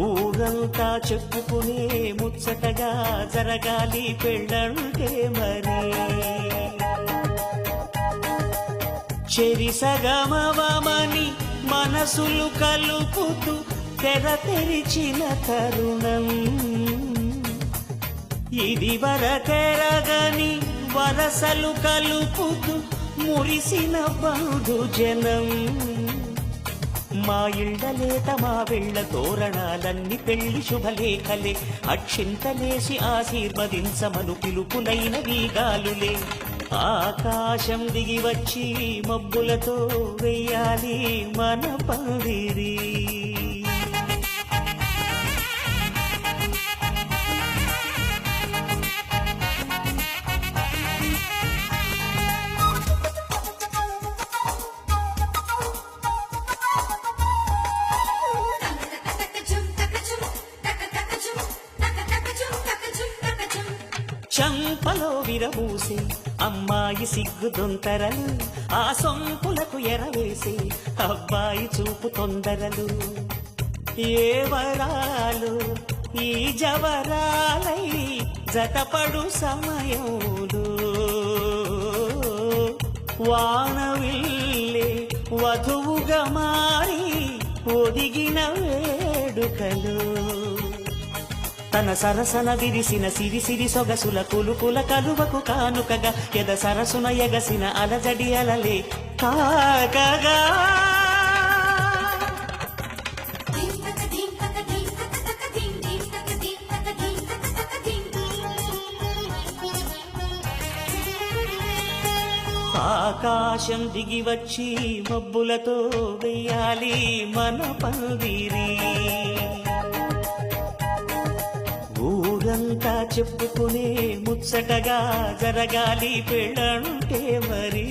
ఊరంతా చెప్పుకునే ముచ్చటగా జరగాలి పెళ్ళంటే మరి. చెరిసగమవమని మనసులు కలుపుతూ తెర తెరిచిన తరుణం, ఇది వరకెరగని వరసలు కలుపుతూ మురిసిన బంధుజనం. మా ఇళ్లలేత మా వెళ్ళ తోరణాలన్ని పెళ్లి శుభలేఖలే, అక్షింతలేసి ఆశీర్వదించమను పిలుపులైన వీగాలులే. ఆకాశం దిగి వచ్చి మబ్బులతో వెయ్యాలి మన పందిరి. తక చంపలో విరబూసి అమ్మాయి సిగ్గు దొంతరలు, ఆ సొంపులకు ఎరవేసి అబ్బాయి చూపు తొందరలు. ఏ వరాలు ఈ జవరాలై జతపడు సమయంలో, వానవిల్లే వధువుగా మారి ఒదిగిన వేడుకలు. తన సరసన విరిసిన సిరిసిరి సొగసుల కులుకుల కలువకు కానుకగా ఎద సరసున ఎగసిన అలజడి అలలే కాకగా. ఆకాశం దిగి వచ్చి మబ్బులతో వెయ్యాలి మన పందిరి. ఊరంతా చెప్పుకునే ముచ్చటగా జరగాలి పెళ్ళంటే మరి.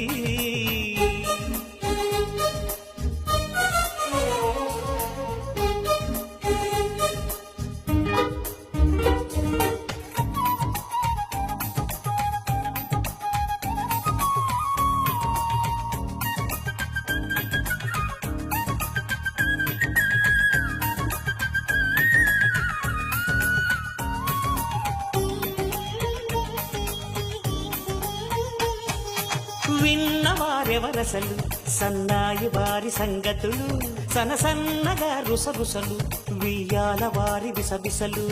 విన్నవారెవరసలు సన్నాయి వారి సంగతులు, సనసన్నగా రుసరుసలు వియ్యాల వారి విసవిసలు.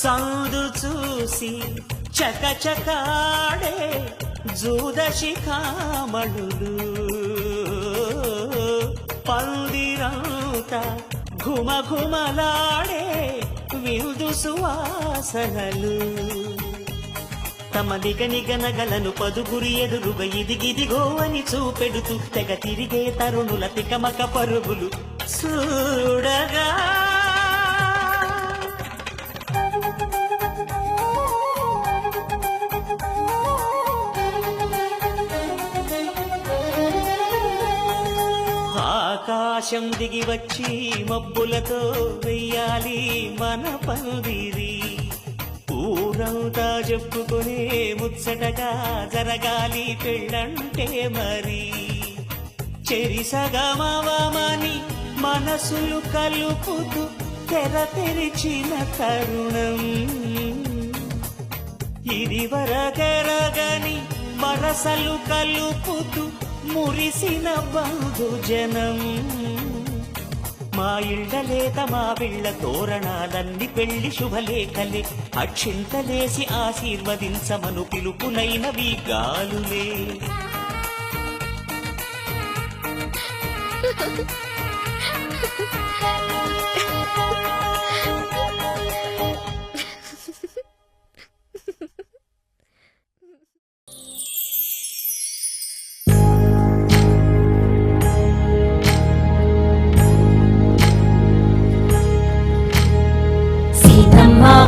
సందు చూసి చకచకాడే జూదశిఖామణులు, పందిరంతా ఘుమఘుమలాడే విందు సువాసనలు. తమ నిగనిగనగలను పదుగురి ఎదురుగా ఇదిగిదిగో అని చూపెడుతూ తెగ తిరిగే తరుణుల తికమక పరుగులు చూడగా. ఆకాశం దిగి వచ్చి మబ్బులతో వెయ్యాలి మన పందిరి. ఊరంతా చెప్పుకునే ముచ్చటగా జరగాలి పెళ్ళంటే మరి. చెరిసగమవమని మనసులు కలుపుతూ తెర తెరిచిన తరుణం, ఇది వరకెరగని వరసలు కలుపుతూ మురిసిన బంధుజనం. మా ఇళ్ళలేత మా బిళ్ళ తోరణాలన్ని పెళ్లి శుభలేఖలే, అక్షింతలేసి ఆశీర్వదించమను పిలుపులైనవి గాలులే.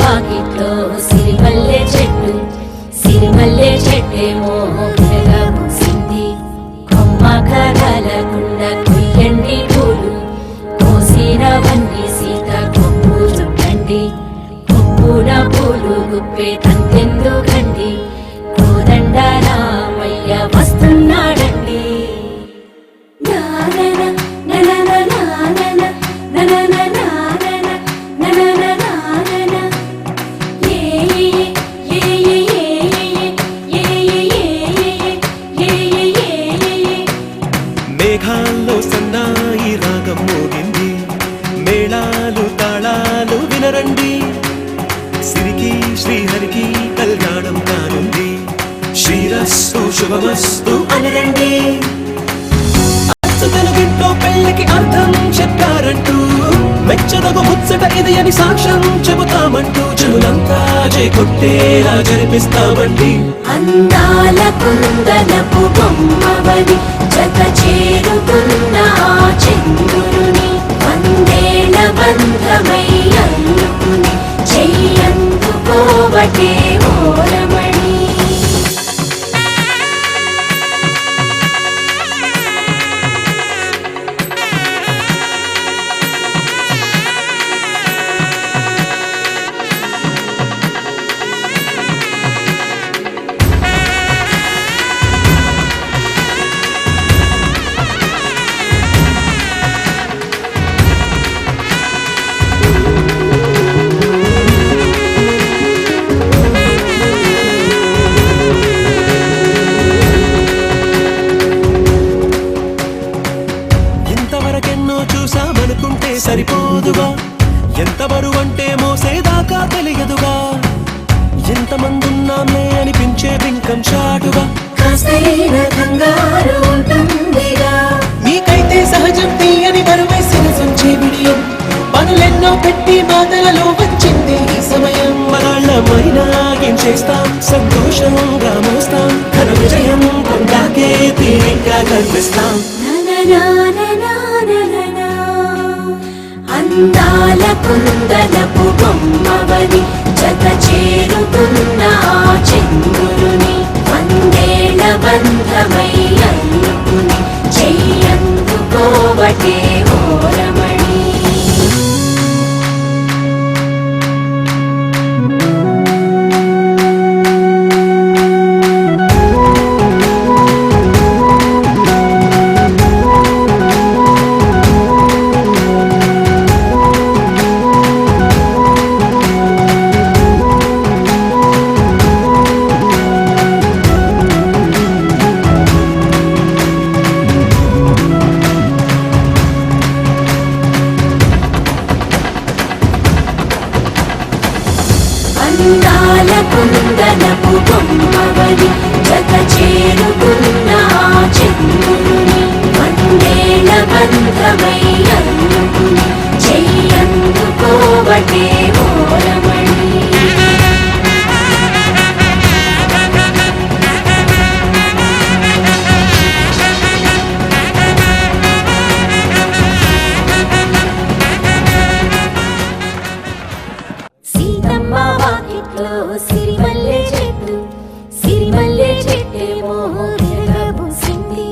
వాకిట్లో సిరిమల్లె చెట్టు, సిరిమల్లె చెట్టేమో విరగా పూసింది. కొమ్మ కదలకుండా కొయ్యండి పూలు, కోసినవన్నీ సీత కొప్పు చుట్టండి. కొప్పున పూలు గుప్పే తంతెందుకండి, కోదండ రామయ్య వస్తున్నాడండి. నానన ననన నానన ననన నానన ననన నానన మేఘాల్లో సన్నాయి రాగం మోగింది, మేళాలు తాళాలు వినరండి. సిరికి శ్రీహరికి కళ్యాణం కానుంది, శ్రీరస్తు శుభమస్తు అనరండి. తెలుగింట్లో పెళ్లికి అర్థం చెప్పారంటూ, మెచ్చదగు ముచ్చట ఇది అని సాక్ష్యం చెబుతామంటూ, చెవులంతా చేకొట్టేలా జరిపిస్తామండి. అందాల కుందనపు బొమ్మవని జత చేరుకున్న చంద్రుని, వందేల బంధమై అల్లుకుని చెయ్యందుకోవటే ఓరమణి. సగం చాటుగా కాస్తైన కంగారు ఉంటుందిగా నీకైతే సహజం తీయని బరువేసిన సంచే విడియం పనులెన్నో పెట్టి బాధలలో వచ్చింది ఈ సమయం మనాళ్ళమైనా ఏం చేస్తాం సంతోషంగా మోస్తాం ఘన విజయం పొందాకే తీరిగ్గా కనిపిస్తాం అందాల కుందనపు బొమ్మవని జత చేరుతున్న ఆ చంద్రుని వందేళ్ల బంధమై అందుకుని చెయ్యందుకోవటే ఓరమణి అందాల కుందనపు బొమ్మవని జత చేరుకున్న ఆ చంద్రుని వందేళ్ల బంధమై అందుకుని చెయ్యందుకోవటే ఓరమణి సీతమ్మ వాకిట్లో సిరిమల్లె చెట్టేమో తిరగబూసింది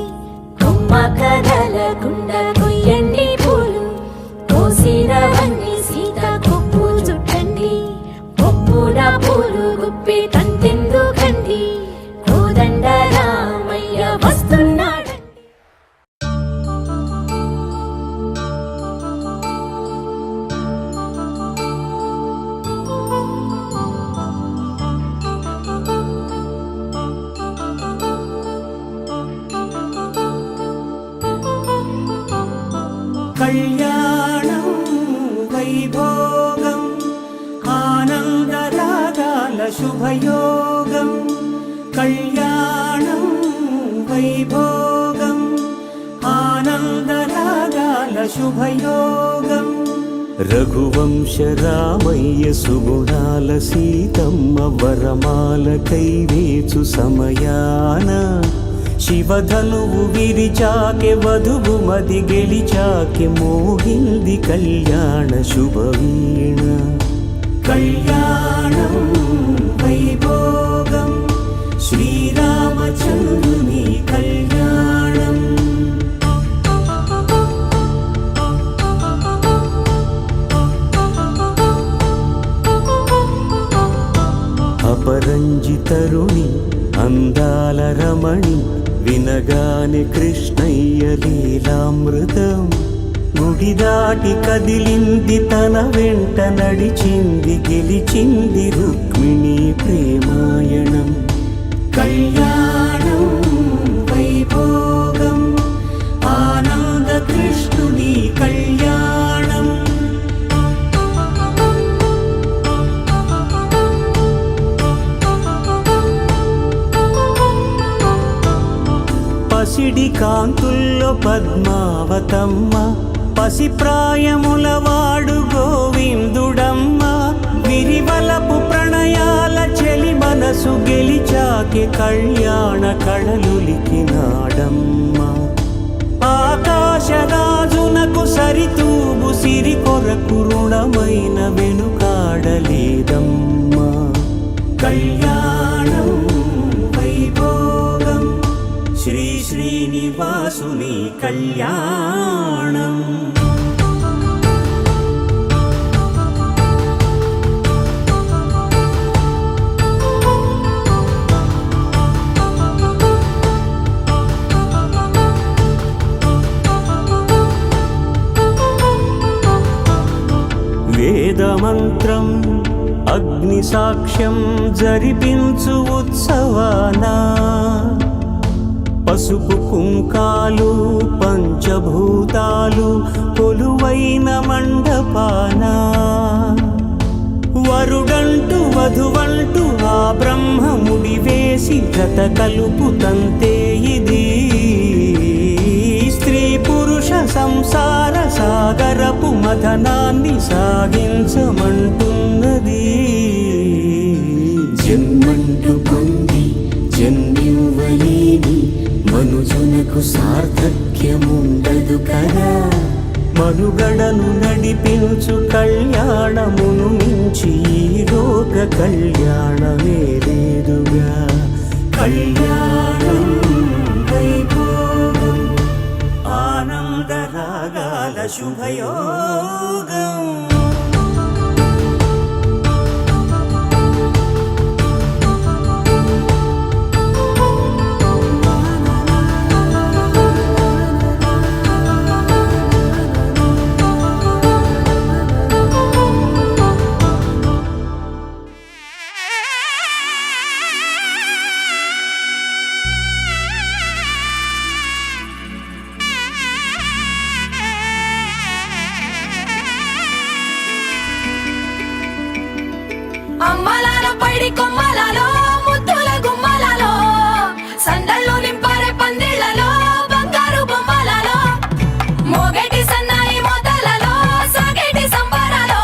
కొమ్మ కదలకుండా కొయ్యండి పూలు కోసినవన్నీ సీత కొప్పు చుట్టండి కొప్పున పూలు గుప్పే తంతెందుకండి కోదండ రామయ్య వస్తున్నాడండి కళ్యాణం వైభోగం ఆనందరాగాల శుభయోగం కళ్యాణం వైభోగం ఆనందరాగాల శుభయోగం రఘువంశ రామయ్య సుగుణాల సీతమ్మ వరమాల కైవేచు సమయాన శివధనువు విరిచాకె వధువు మది గెలిచాకె మోగింది కళ్యాణ శుభవీణ కళ్యాణం వైభోగం శ్రీరామచంద్రుని కళ్యాణం అపరంజి తరుణి అందాల రమణి వినగానే కృష్ణయ్య లీలామృతం గుడి దాటి కదిలింది తన వెంట నడిచింది గెలిచింది రుక్మిణి ప్రేమాయణం కళ్యాణం వైభోగం ఆనంద కృష్ణుని కళ్యాణం పసిడి కాంతుల్లో పద్మావతమ్మ పసిప్రాయముల వాడు గోవిందుడమ్మ విరివలపు ప్రణయాల చెలి మనసు గెలిచాకే కళ్యాణ కళలులికినాడమ్మ ఆకాశరాజునకు సరితూగు సిరి కొరకు రుణమైన వెనుకాడలేదమ్మా కళ్యాణం వైభోగం శ్రీ శ్రీనివాసుని కళ్యాణం వేదమంత్రం అగ్ని సాక్ష్యం జరిపించు ఉత్సవానా పసుపు కుంకాలు పంచభూతాలు కొలువైన మండపాన వరుడంటూ వధువంటూ ఆ బ్రహ్మముడి వేసి జత కలుపుతంతే ఇది స్త్రీ పురుష సంసార సాగరపు మథనాన్ని సాగించమంటున్నది. జన్మంటు పొంది జన్మివ్వలేని మనుజునకు సార్థక్యముండదు కదా. మనుగడను నడిపించు కళ్యాణమును మించి ఈ లోక కళ్యాణమే లేదుగా. కళ్యాణం వైభోగం ఆనందరాగాల శుభయోగం. అమ్మలాలో పైడి కొమ్మలలో ముద్దుల గుమ్మలలో సందళ్ళు నింపారే పందిళ్లలో బంగారు బొమ్మలలో మోగేటి సన్నాయి మోతలలో సాగేటి సంబరాలో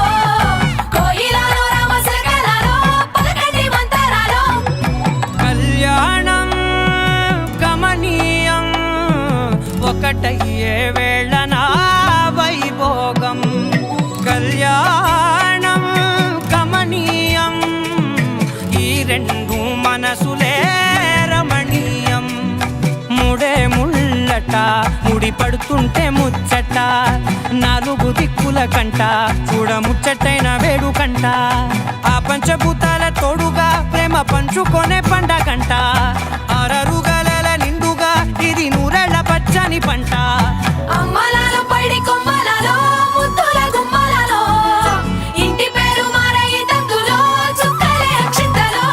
కోయిలలో రామశకలలో పలకటి మంతరాలో. కళ్యాణం గమనీయం ఒకటయ్యే వేళనా వైభోగం. కళ్యాణం గమనీయం ఈ రెండు మనసులే రమణీయం. ముడే ముళ్ళట ముడి పడుతుంటే ముచ్చట నాలుగు దిక్కుల కంట చూడ ముచ్చటైన వేడుకంట. ఆ పంచభూతాల తోడుగా ప్రేమ పంచుకొనే పండగంట. అరరుగల నిండుగా ఇది నూరెళ్ళ పచ్చని పంట. అమ్మలాలో పైడి కొమ్మలలో ముద్దుల గుమ్మలలో ఇంటి పేరు మారయి తందులో చుక్కలే అక్షింతలో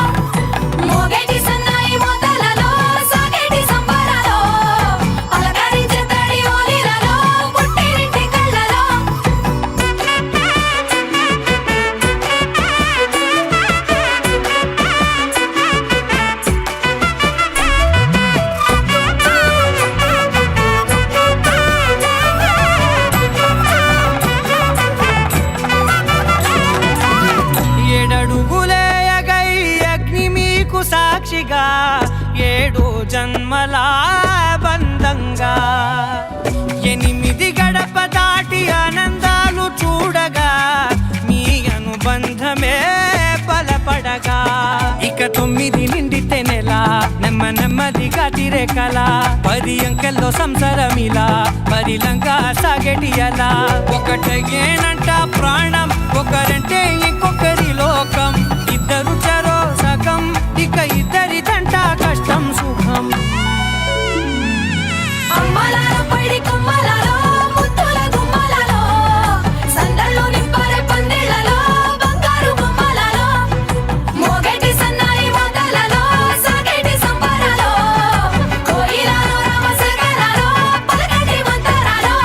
మోగేటి సన్నాయి మోతలలో సాగేటి సంబరాలో అలకరించే తడి ఓలిలలో పుట్టినింటి కళ్ళలో. ఏడడుగులేయగై అగ్ని మీకు సాక్షిగా 7 జన్మల బంధంగా 8 గడప దాటి ఆనందాలు చూడగా మీ అనుబంధమే బలపడగా. ఇక 9 నిండితే నెల నెమ్మదిగా తిరే కల 10 అంకెల్లో సంసారమిలా పరిలంగా సాగేటి అలా. ఒకటేనంట ప్రాణం ఒకరంటే ఇంకొకరి లోకం. ఇద్దరు చరో సగం ఇక ఇద్దరిదంట కష్టం సుఖం. అమ్మలాలో పైడి కొమ్మలలో ముద్దుల గుమ్మలలో సందళ్ళు నింపారే పందిళ్లలో బంగారు బొమ్మలలో మోగేటి సన్నాయి మోతలలో సాగేటి సంబరాలో కోయిలలో రామశకలలో పలకటి మంతరాలో.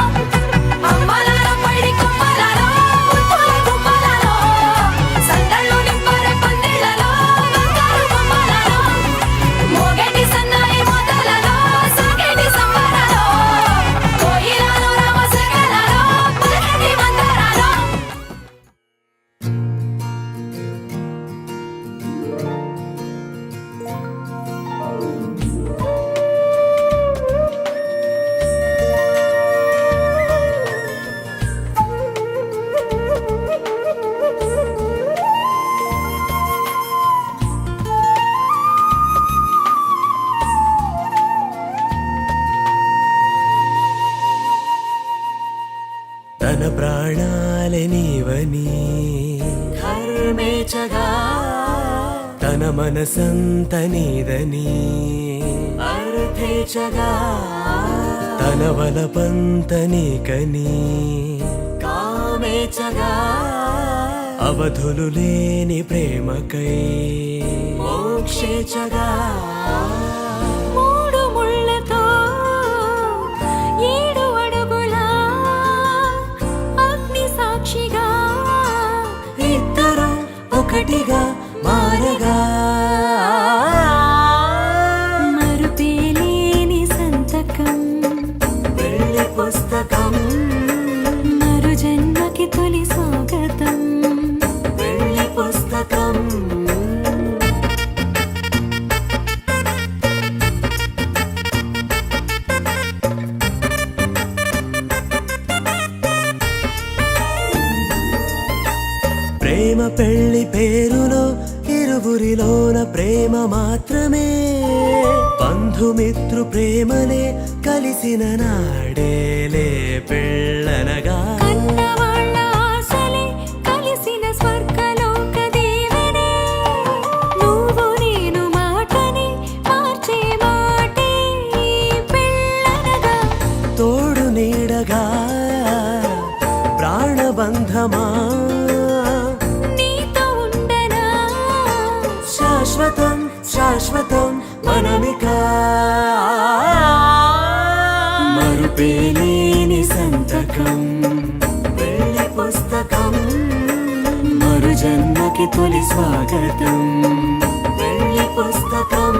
అమ్మలాలో పైడి కొమ్మలలో ముద్దుల గుమ్మలలో సందళ్ళు నింపారే పందిళ్లలో బంగారు బొమ్మలలో మోగేటి సన్నాయి మోతలలో సాగేటి సంబరాలో కోయిలలో రామశకలలో పలకటి మంతరాలో. తన ప్రాణాలే నీవని ధర్మేచగా తన మనసంత నీదని అర్థేచగా తన వలపంత నీకని కామేచగా అవధులు లేని ప్రేమకై మోక్షేచగా 3 ముళ్ళతో 7 అడుగుల అగ్ని సాక్షిగా ఇద్దరు ఒకటిగా మారగా పెళ్లి పేరులో ఇరువురిలోన ప్రేమ మాత్రమే బంధుమిత్రు ప్రేమలే కలిసిన నాడేలే పెళ్ళనగా కన్నవాళ్ళ ఆశలే కలిసిన స్వర్గలోక దీవెనే నువ్వు నేను మాటని మార్చే మాటే పెళ్ళనగా తోడు నీడగా ప్రాణబంధమా నీతో ఉండనా శాశ్వతం శాశ్వతం మనమిక మరుపేలేని సంతకం పెళ్లి పుస్తకం మరు జన్మకి తొలి స్వాగతం పెళ్లి పుస్తకం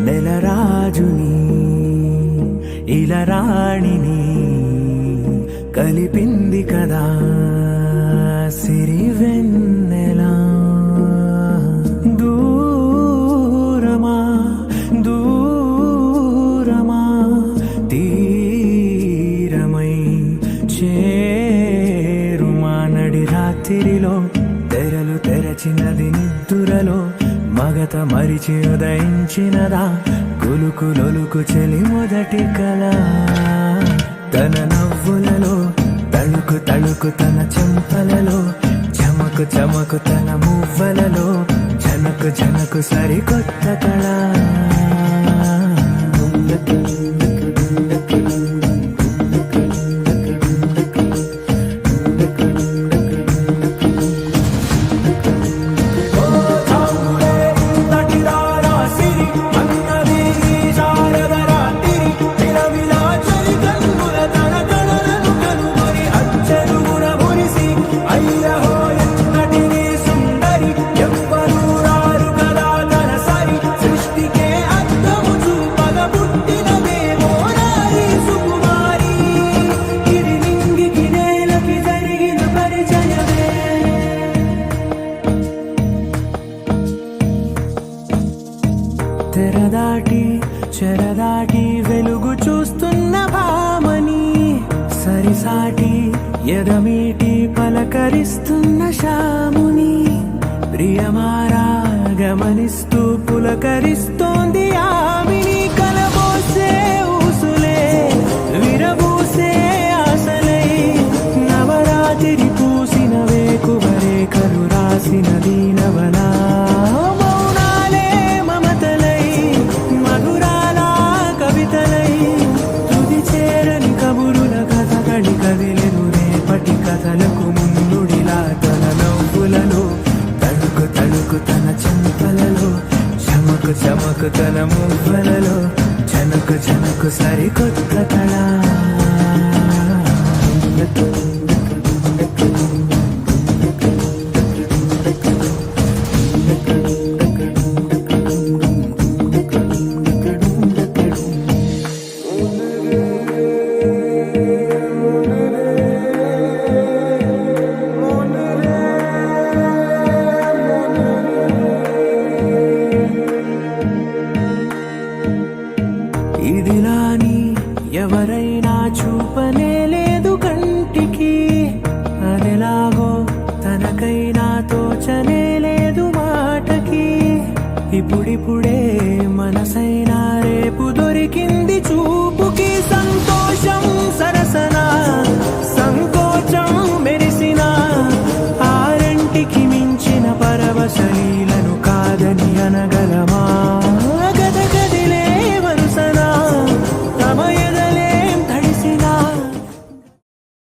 నెలరాజుని ఇలరాణిని కలిపింది కదా సిరి వెన్నెలా దూరమా దూరమా తీరమై చేరుమా నడి రాత్రిలో తెరలు తెరచినది నిద్దురలో మగత మరిచి ఉదయించినదా కులుకులొలుకు చెలి మొదటి కళ తన నవ్వులలో తళుకు తళుకు తన చెంపలలో చమకు చమకు తన మువ్వలలో జనకు జనకు సరికొత్త కళ తెరదాటి చెరదాటి వెలుగు చూస్తున్న భామని సరిసాటి ఎదమీటి పలకరిస్తున్న శాముని ప్రియమారా గమనిస్తూ పులకరిస్తోంది ఆమెని కలబోసే ఊసులే విరబూసే ఆశలై నవరాత్రి పూసిన వేకువరే కలు రాసిన దీనవలా మౌనాలే మమతలై మధురాల కవితలై తుది చేరని కబురుల కథ కడి కదిలెను రేపటి కథలకు ముందుడిలా తన నవ్వులలో తడుకు తడుకు తన చెంపలలో చమకు చమకు తన మువ్వలలో జనకు జనకు సరికొత్త కళ ఇదిలాని ఎవరైనా చూపనే లేదు కంటికి అదెలాగో తనకైనా తోచనే లేదు మాటకి ఇప్పుడిప్పుడే మనసైనా రేపు దొరికింది